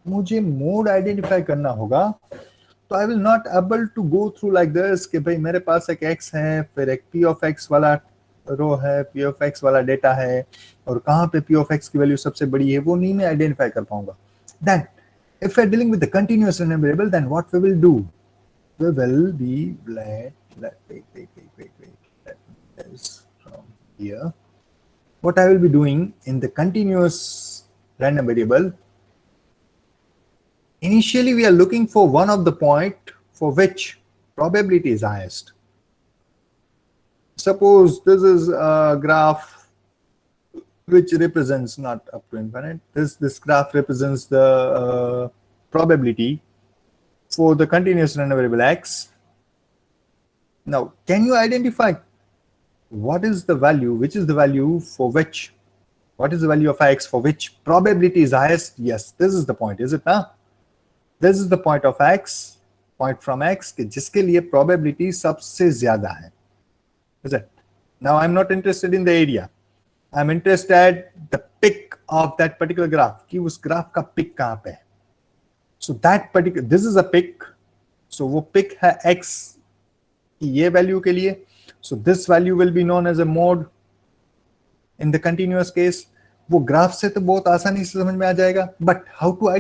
मुझे मोड आइडेंटिफाई करना होगा तो I will not able to go through like this कि भाई मेरे पास एक x है, फिर एक p of x वाला रो है, p of x वाला डेटा है, और कहाँ पे p of x की वैल्यू सबसे बड़ी है वो नहीं मैं आइडेंटिफाई कर पाऊंगा. Then if we are dealing with the continuous random variable, then what we will do? We will be let this from here. What I will be doing in the continuous random variable, initially we are looking for one of the point for which probability is highest. Suppose this is a graph which represents not up to infinite. This graph represents the probability for the continuous random variable x. Now, can you identify what is the value, which is the value for which, what is the value of x for which probability is highest? Yes, this is the point, is it now? This is the point of x, point from x, कि जिसके लिए probability सबसे ज्यादा है. Is it? Now I'm not interested in the area. I'm interested the peak of that particular graph कि उस graph का pick कहाँ पे है. So that particular, this is a pick. So वो pick है x की ये वैल्यू के लिए. So this value will be known as a mode in the continuous case. वो ग्राफ से तो बहुत आसानी से समझ में आ जाएगा, but how to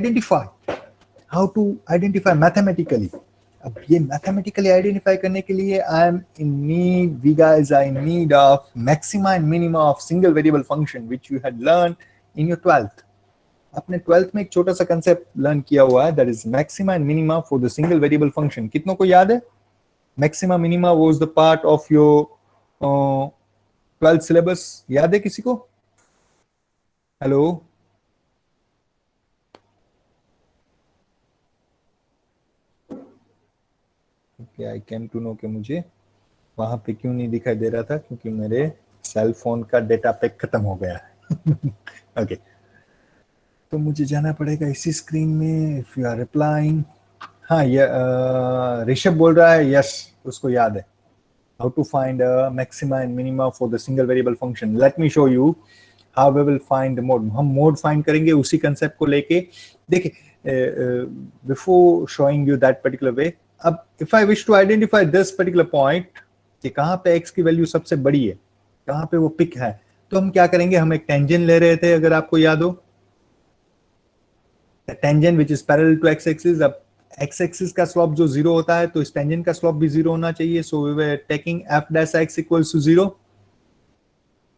identify mathematically. अब ये mathematically identify करने के लिए we guys are in need of maxima and minima of single variable function which you had learned in your 12th. आपने 12th में एक छोटा सा कंसेप्ट लर्न किया हुआ है, that is maxima and minima for the single variable function. कितनों को याद है? Maxima minima was the part of your 12th syllabus. याद है किसी को? Hello, I came to know कि मुझे वहां पे क्यों नहीं दिखाई दे रहा था, क्योंकि मेरे सेल फोन का डेटा पैक खत्म हो गया है. ओके, तो मुझे जाना पड़ेगा इसी स्क्रीन में. इफ यू आर रिप्लाइंग, हाँ ये ऋषभ बोल रहा है, यस उसको याद है. How to find maxima and minima for the single variable function. Let me show you how we will find the mode. हम मोड फाइंड करेंगे उसी कंसेप्ट को लेके. देखिए, before showing you that particular way, अब if I wish to identify this particular point कि कहाँ पे x की वैल्यू सबसे बड़ी है, कहाँ पे वो पिक है, तो हम क्या करेंगे, हम एक टेंजेंट ले रहे थे, अगर आपको याद हो, tangent which is parallel to x axis. अब x एक्सिस का स्लोप जो 0 होता है, तो इस टेंजेंट का स्लोप भी 0 होना चाहिए. So we were taking f dash x equals to 0.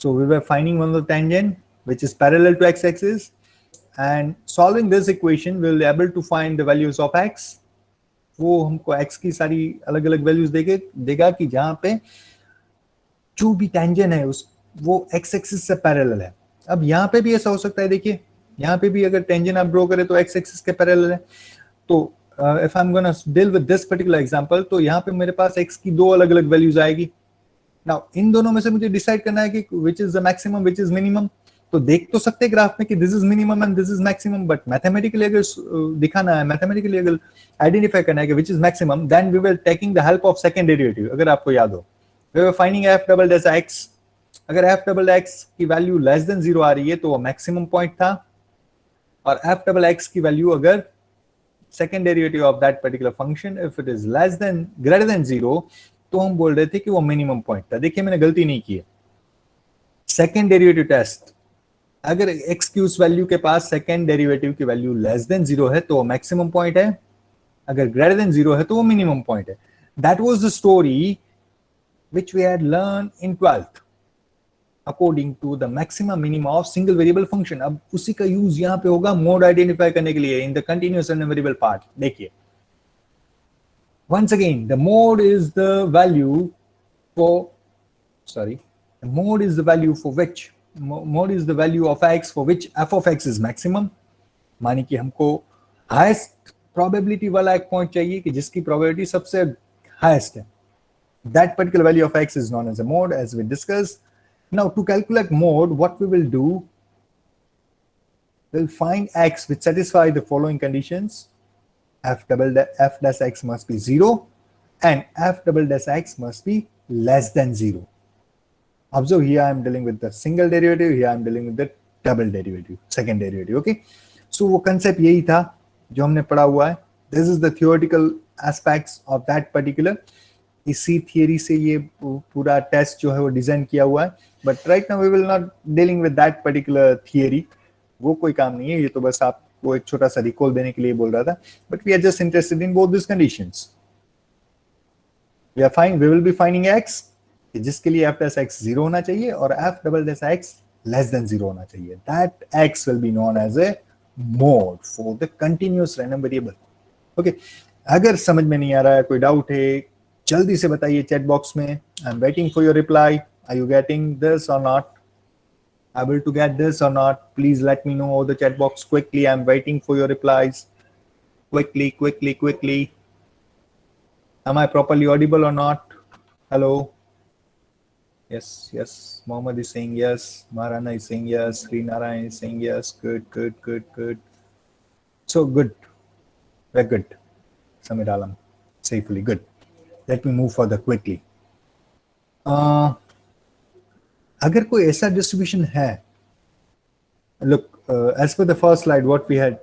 So we were finding one of the tangent which is parallel to x axis, and solving this equation we will be able to find the values of x. वो हमको x की सारी अलग अलग values देगा कि जहां पे जो भी टेंजेंट है उस वो x एक्सिस से पैरेलल है. अब यहाँ पे भी ऐसा हो सकता है, देखिए यहाँ पे भी अगर टेंजेंट आप ड्रॉ करें तो x एक्सिस के पैरेलल है. तो if I am gonna deal with this particular example, तो यहाँ पे मेरे पास x की दो अलग अलग वैल्यूज आएगी. नाउ इन दोनों में से मुझे डिसाइड करना है कि which is the maximum, which is minimum. तो देख तो सकते हैं ग्राफ में कि this is minimum and this is maximum, but mathematically अगर दिखाना है, मैथमेटिकली अगर आइडेंटिफाई करना है कि which is maximum, then we will taking the help of second derivative. अगर आपको याद हो, we were finding f double dash x. अगर f डबल x की वैल्यू लेस देन 0 आ रही है तो वो मैक्सिमम पॉइंट था, और f डबल x की वैल्यू अगर second derivative of that particular function if it is less than greater than 0, तो हम बोल रहे थे कि वो मिनिमम पॉइंट था. देखिए मैंने गलती नहीं की है. सेकंड डेरिवेटिव टेस्ट, अगर x की उस वैल्यू के पास सेकंड डेरिवेटिव की वैल्यू लेस देन 0 है तो वो मैक्सिमम पॉइंट है, अगर ग्रेटर देन 0 है तो वो मिनिमम पॉइंट है. That was the story which we had learn in 12th according to the maximum minimum of single variable function. अब उसी का यूज यहाँ पे होगा मोड आइडेंटिफाई करने के लिए in the continuous and variable part. देखिए once again, the mode is the value for, the mode is the value for which, mode is the value of x for which f of x is maximum. मानी कि हमको highest probability वाला एक point चाहिए कि जिसकी probability सबसे highest है. That particular value of x is known as a mode, as we discussed. Now to calculate mode, what we will do, we'll find x which satisfy the following conditions. f dash x must be 0 and f double dash x must be less than 0. Observe here I am dealing with the single derivative, here I am dealing with the double derivative, second derivative. Okay, so वो concept यही था जो हमने पढ़ा हुआ है. This is the theoretical aspects of that particular. इसी theory से ये पूरा टेस्ट जो है वो डिजाइन किया हुआ है. But right now we will not dealing with that particular theory. वो कोई काम नहीं है, ये तो बस आप वो एक छोटा सा रिकॉल देने के लिए बोल रहा था. But we are just interested in both this conditions. We will be finding x जिसके लिए f dash x 0 होना चाहिए और f double dash x less than 0 होना चाहिए. That x will be known as a mode for the continuous random variable. Okay, अगर समझ में नहीं आ रहा है, कोई डाउट है, जल्दी से बताइए चैट बॉक्स में. I am waiting for your reply. Are you getting this or not? Able to get this or not? Please let me know over the chat box quickly. I'm waiting for your replies. Quickly. Am I properly audible or not? Hello. Yes. Mohammed is saying yes. Marana is saying yes. Srinarayan is saying yes. Good. So good. Very good. Samir Alam. Safely. Good. Let me move further quickly. अगर कोई ऐसा distribution है Look, as per the first slide, what we had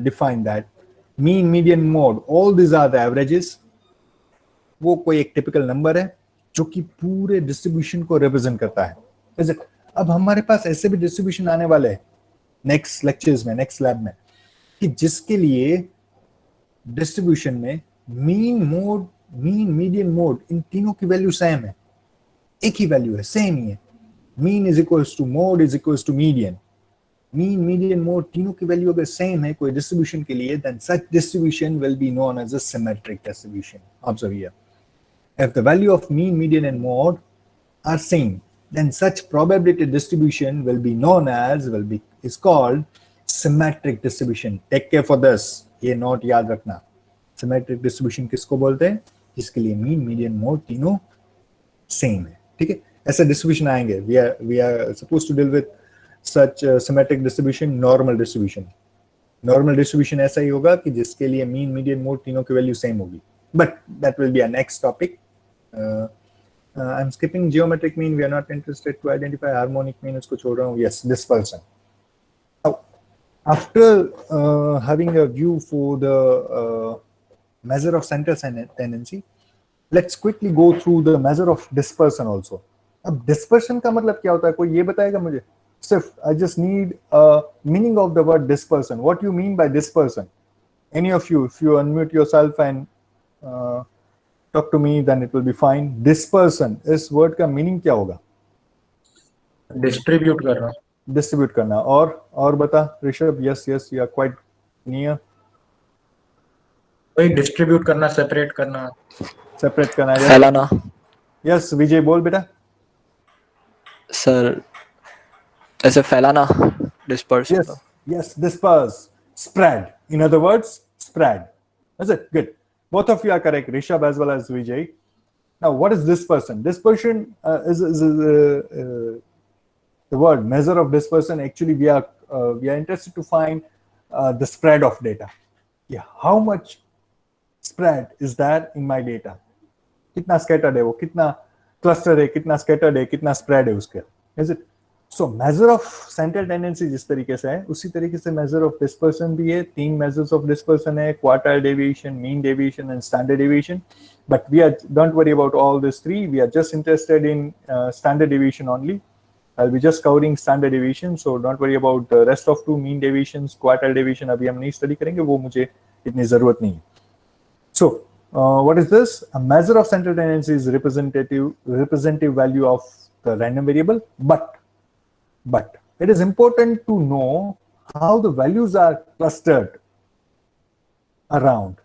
defined that mean, median, mode, all these are the averages. वो कोई एक typical number है जो कि पूरे डिस्ट्रीब्यूशन को रिप्रेजेंट करता है. Is it? अब हमारे पास ऐसे भी डिस्ट्रीब्यूशन आने वाले हैं नेक्स्ट लेक्चर्स में, नेक्स्ट लैब में, कि जिसके लिए डिस्ट्रीब्यूशन में mean, mode, mean, median, mode, इन तीनों की वैल्यू सेम है, एक ही वैल्यू है, सेम ही है. Mean is equals to mode is equals to median. Mean, median, mode तीनों की वैल्यू अगर सेम है कोई डिस्ट्रीब्यूशन के लिए, then such distribution will be known as a symmetric distribution. Observe here, if the value of mean, median and mode are same, then such probability distribution will be known as, is called symmetric distribution. Take care for this, ये note याद रखना. Symmetric distribution किसको बोलते हैं? जिसके लिए mean, median, mode तीनों same है. ठीक है, ऐसे distribution आएंगे. We are supposed to deal with such symmetric distribution, normal distribution. Normal distribution ऐसा ही होगा कि जिसके लिए mean, median, mode तीनों की वैल्यू सेम होगी. But that will be a next topic. I'm skipping geometric mean. We are not interested to identify harmonic mean. उसको छोड़ रहा हूँ. Yes, dispersion. Now, after having a view for the measure of central tendency, let's quickly go through the measure of dispersion also. अब dispersion का मतलब क्या होता है? कोई ये बताएगा मुझे? सिर्फ I just need a meaning of the word dispersion. What you mean by dispersion? Any of you, if you unmute yourself and talk to me, then it will be fine. Dispersion, इस word का meaning क्या होगा? Distribute करना. Distribute करना. और बता Rishabh. Yes, you are quite near. वही distribute करना, सेपरेट करना. Separate करना. फैलाना. Yes, विजय बोल बेटा. सर ऐसे फैलाना, disperse. Yes, disperse, spread. In other words, spread. That's it. Good. Both of you are correct, Rishabh as well as Vijay. Now, what is dispersion? Dispersion is the word measure of dispersion. Actually, we are interested to find the spread of data. Yeah, how much spread is there in my data? कितना scattered है वो, कितना cluster है, कितना scattered है, कितना spread है उसके. Is it? So measure of central tendency जिस तरीके से है, उसी तरीके से measure of dispersion भी है. 3 measures of dispersion है, quartile deviation, mean deviation and standard deviation. But don't worry about all these 3. We are just interested in standard deviation only. I'll be just covering standard deviation, so don't worry about the rest of 2 mean deviations, quartile deviation अभी हम नहीं study करेंगे, वो मुझे इतनी जरूरत नहीं. So what is this? A measure of central tendency is representative value of the random variable, but it is important to know how the values are clustered around,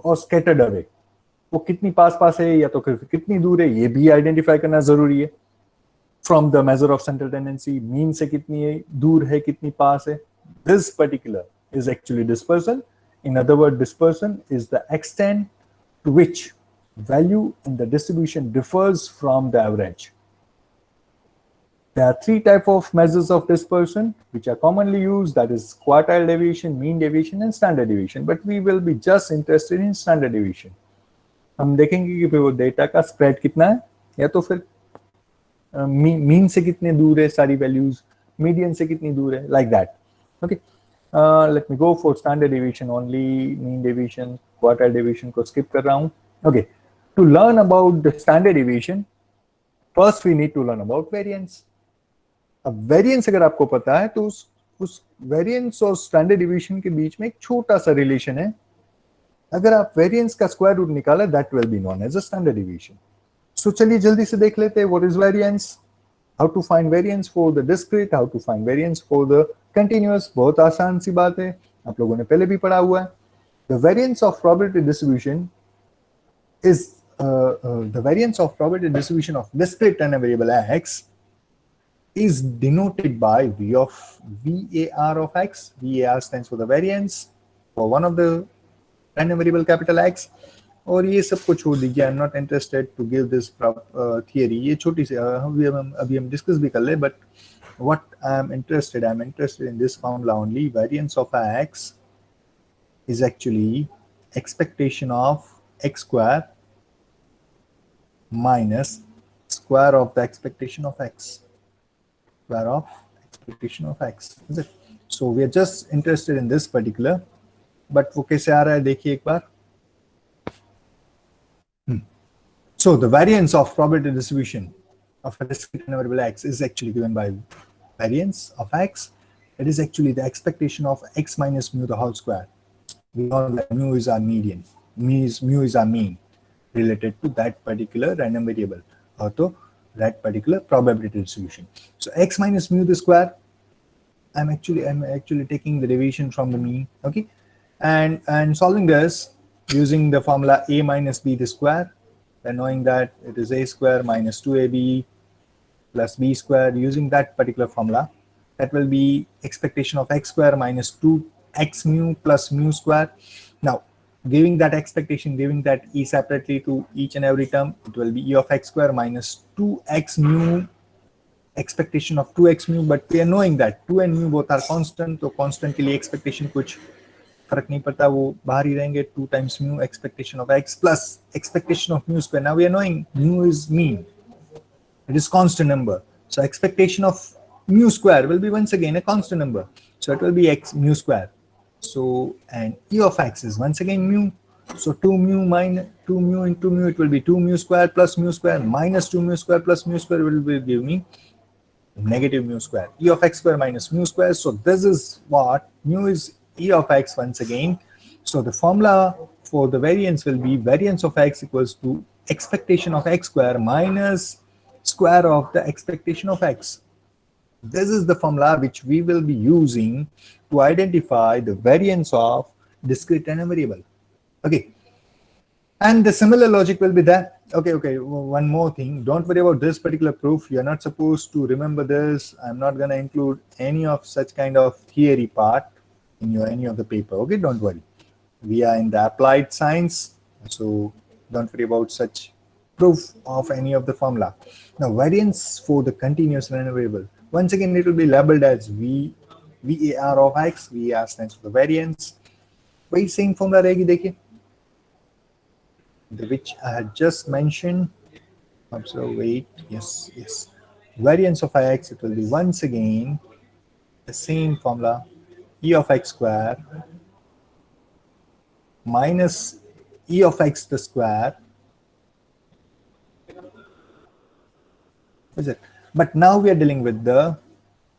or scattered away. वो कितनी पास है या तो कितनी दूर है, ये भी आइडेंटिफाई करना जरूरी है. From the measure of central tendency, mean से कितनी दूर है, कितनी पास है. This particular is actually dispersion. In other words, dispersion is the extent to which value in the distribution differs from the average. There are 3 types of measures of dispersion which are commonly used, that is quartile deviation, mean deviation and standard deviation. But we will be just interested in standard deviation. हम देखेंगे कि वो data का spread कितना है, या तो फिर मीन से कितने दूर है सारी वैल्यूज, मीडियन से कितनी दूर है, like that. Okay. Let me go for standard deviation only. Mean deviation, quartile deviation को skip कर रहा हूँ. Okay. To learn about the standard deviation, first we need to learn about variance. अब variance अगर आपको पता है तो उस वेरिएंस और स्टैंडर्ड डिवीजन के बीच में एक छोटा सा रिलेशन है. अगर आप वेरिएंस का स्क्वायर रूट निकाले, that will be known as a standard division. So चलिए जल्दी से देख लेते हैं what is variance, how to find variance for the discrete, how to find variance for the continuous. बहुत आसान सी बात है, आप लोगों ने पहले भी पढ़ा हुआ है. The variance of probability distribution is the variance of probability distribution of discrete random variable x is denoted by VAR of x. VAR stands for the variance for one of the random variable capital X. और ये सब को छोड़ दीजिए, I am not interested to give this theory. ये छोटी सी अभी हम डिस्कस भी कर ले, but what I am interested in this formula only. Variance of x is actually expectation of x square minus square of the expectation of x. Square of expectation of x, is it? So we are just interested in this particular, but वो कैसे आ रहा है देखिए एक बार. So the variance of probability distribution of a discrete variable x is actually given by variance of x. It is actually the expectation of x minus mu the whole square. We know that mu is our median, mu is our mean related to that particular random variable or to that particular probability distribution. So x minus mu the square, I'm actually taking the deviation from the mean, okay, and solving this using the formula a minus b the square, and knowing that it is a square minus 2ab plus b square. Using that particular formula, that will be expectation of x square minus 2x mu plus mu square. Now, giving that expectation, giving that e separately to each and every term, it will be e of x square minus 2x mu, expectation of 2x mu, but we are knowing that 2 and mu both are constant, तो constant के लिए expectation कुछ फर्क नहीं पड़ता, वो बाहर ही रहेंगे. 2 times mu expectation of x plus expectation of mu square. Now we are knowing mu is mean, it is constant number, so expectation of mu square will be once again a constant number, so it will be x mu square. So and e of x is once again mu, so 2 mu minus 2 mu into mu, it will be 2 mu square plus mu square minus 2 mu square plus mu square will give me negative mu square, e of x square minus mu square. So this is what mu is, e of x once again. So the formula for the variance will be variance of x equals to expectation of x square minus square of the expectation of x. This is the formula which we will be using to identify the variance of discrete random variable. Okay, and the similar logic will be there. Okay, one more thing, don't worry about this particular proof, you're not supposed to remember this. I'm not going to include any of such kind of theory part in your any of the paper. Okay, don't worry, we are in the applied science, so don't worry about such proof of any of the formula. Now variance for the continuous random variable, once again it will be labeled as var of x. var stands for the variance. वही same formula रहेगी, देखिए, which I had just mentioned. So wait, yes, variance of x, it will be once again the same formula, e of x square minus e of x the square, is it? But now we are dealing with the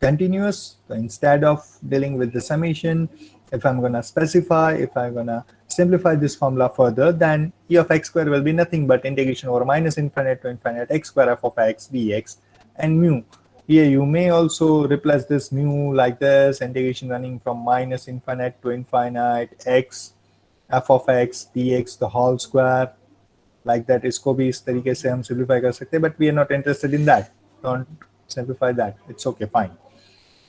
continuous, so instead of dealing with the summation, if I'm going to specify, if I'm going to simplify this formula further, then e of x square will be nothing but integration over minus infinite to infinite x square f of x dx, and mu. Here you may also replace this mu like this, integration running from minus infinite to infinite x f of x dx the whole square, like that. इसको भी इस तरीके से हम simplify कर सकते हैं, but we are not interested in that. Don't simplify that. It's okay, fine.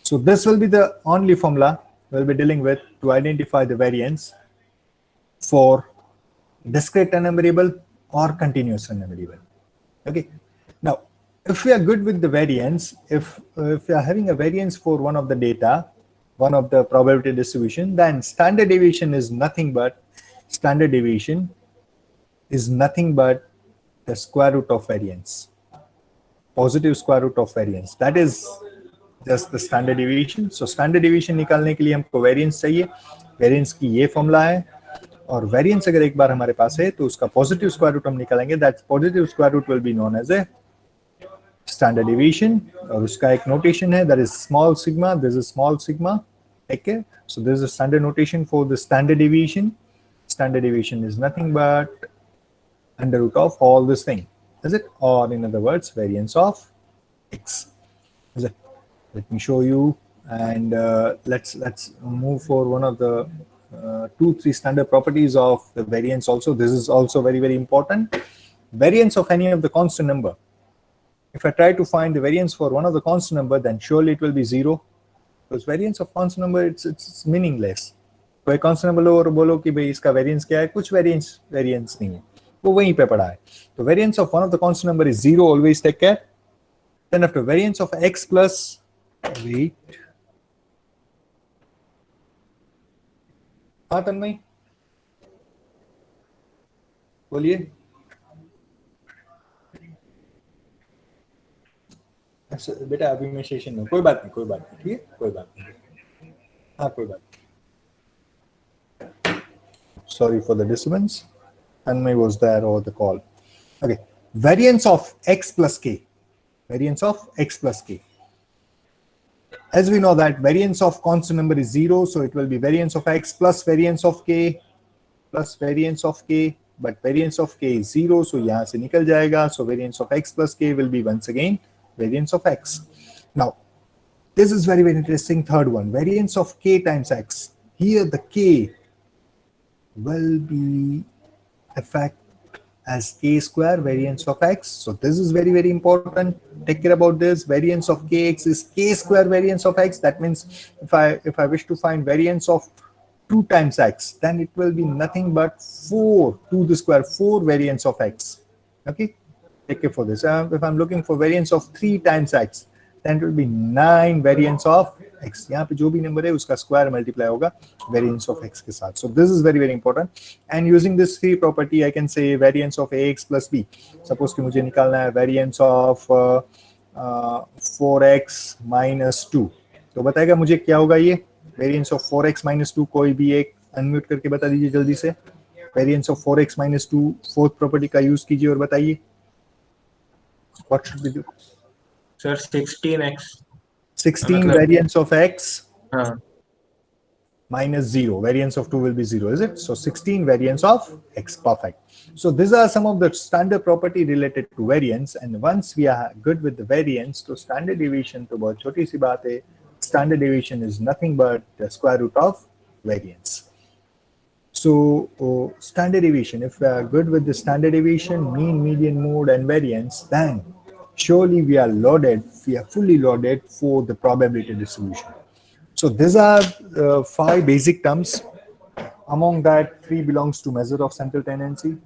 So this will be the only formula we'll be dealing with to identify the variance for discrete random variable or continuous random variable. Okay. Now, if we are good with the variance, if we are having a variance for one of the data, one of the probability distribution, then standard deviation is nothing but the square root of variance, positive square root of variance. That is just the standard deviation. So standard deviation निकालने के लिए हमको variance चाहिए. Variance की ये formula है, और variance अगर एक बार हमारे पास है तो उसका positive square root हम निकालेंगे. That positive square root will be known as a standard deviation, और उसका एक notation है, that is small sigma. This is small sigma. Okay, so this is a standard notation for the standard deviation. Standard deviation is nothing but under root of all this thing, is it? Or in other words, variance of x, is it? Let me show you, and let's move for one of the 2-3 standard properties of the variance also. This is also very, very important. Variance of any of the constant number. If I try to find the variance for one of the constant number, then surely it will be 0, because variance of constant number, it's meaningless. कोई constant number लो और बोलो कि भाई इसका variance क्या है, कुछ variance नहीं है, वो वहीं पे पड़ा है. तो variance of one of the constant number is 0, always take care. Then after variance of x plus, wait, हाँ तन्मय बोलिए. बेटा अभी मैं सेशन में, कोई बात नहीं, ठीक है, कोई बात नहीं, हाँ कोई बात नहीं. Sorry for the disturbance. Tanmay was there over the call. Okay, variance of x plus k. Variance of x plus k. As we know that variance of constant number is 0, so it will be variance of x plus variance of k plus variance of k, but variance of k is 0, so यहाँ से निकल जाएगा, so variance of x plus k will be once again variance of x. Now, this is very, very interesting. Third one, variance of k times x. Here the k will be effect as k square variance of x. So this is very, very important. Take care about this. Variance of kx is k square variance of x. That means if I wish to find variance of 2 times x, then it will be nothing but 4 to the square, 4 variance of x. Okay, take care for this. If I'm looking for variance of 3 times x, then it will be 9 variance of x. यहाँ पे जो भी number है उसका square multiply होगा variance of x के साथ. So this is very, very important. And using this three property, I can say variance of ax plus b. Suppose कि मुझे निकालना है variance of 4x minus 2. तो बताएगा मुझे क्या होगा ये variance of 4x minus 2. कोई भी एक अनम्यूट करके बता दीजिए जल्दी से. Variance of 4x minus 2 fourth property का यूज कीजिए और बताइए. What should we do? Sir, 16x. 16 variance of x हाँ. minus 0. Variance of 2 will be 0, is it? So 16 variance of x. Perfect. So these are some of the standard property related to variance. And once we are good with the variance, so standard deviation to bahut choti si baat hai. Standard deviation is nothing but the square root of variance. So standard deviation, if we are good with the standard deviation, mean, median, mode, and variance, then surely we are fully loaded for the probability distribution. So these are 5 basic terms. Among that, 3 belongs to measure of central tendency,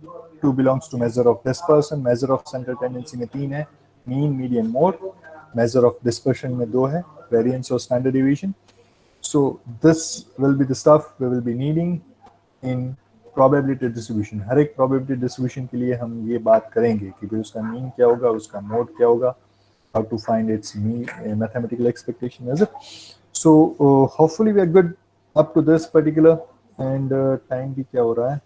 2 belongs to measure of dispersion, measure of central tendency में 3 है, mean, median, mode, measure of dispersion में 2 है, variance or standard deviation. So this will be the stuff we will be needing in probability distribution. हर एक probability distribution के लिए हम ये बात करेंगे कि भाई उसका mean क्या होगा, उसका mode क्या होगा, how to find its mean, mathematical expectation, is it? So hopefully we are good up to this particular, and time भी क्या हो रहा है?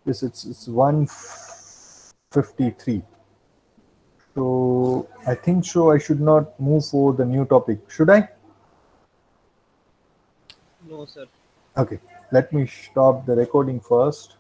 Yes, it's 1:53. So I think I should not move for the new topic, should I? No, sir. Okay, let me stop the recording first.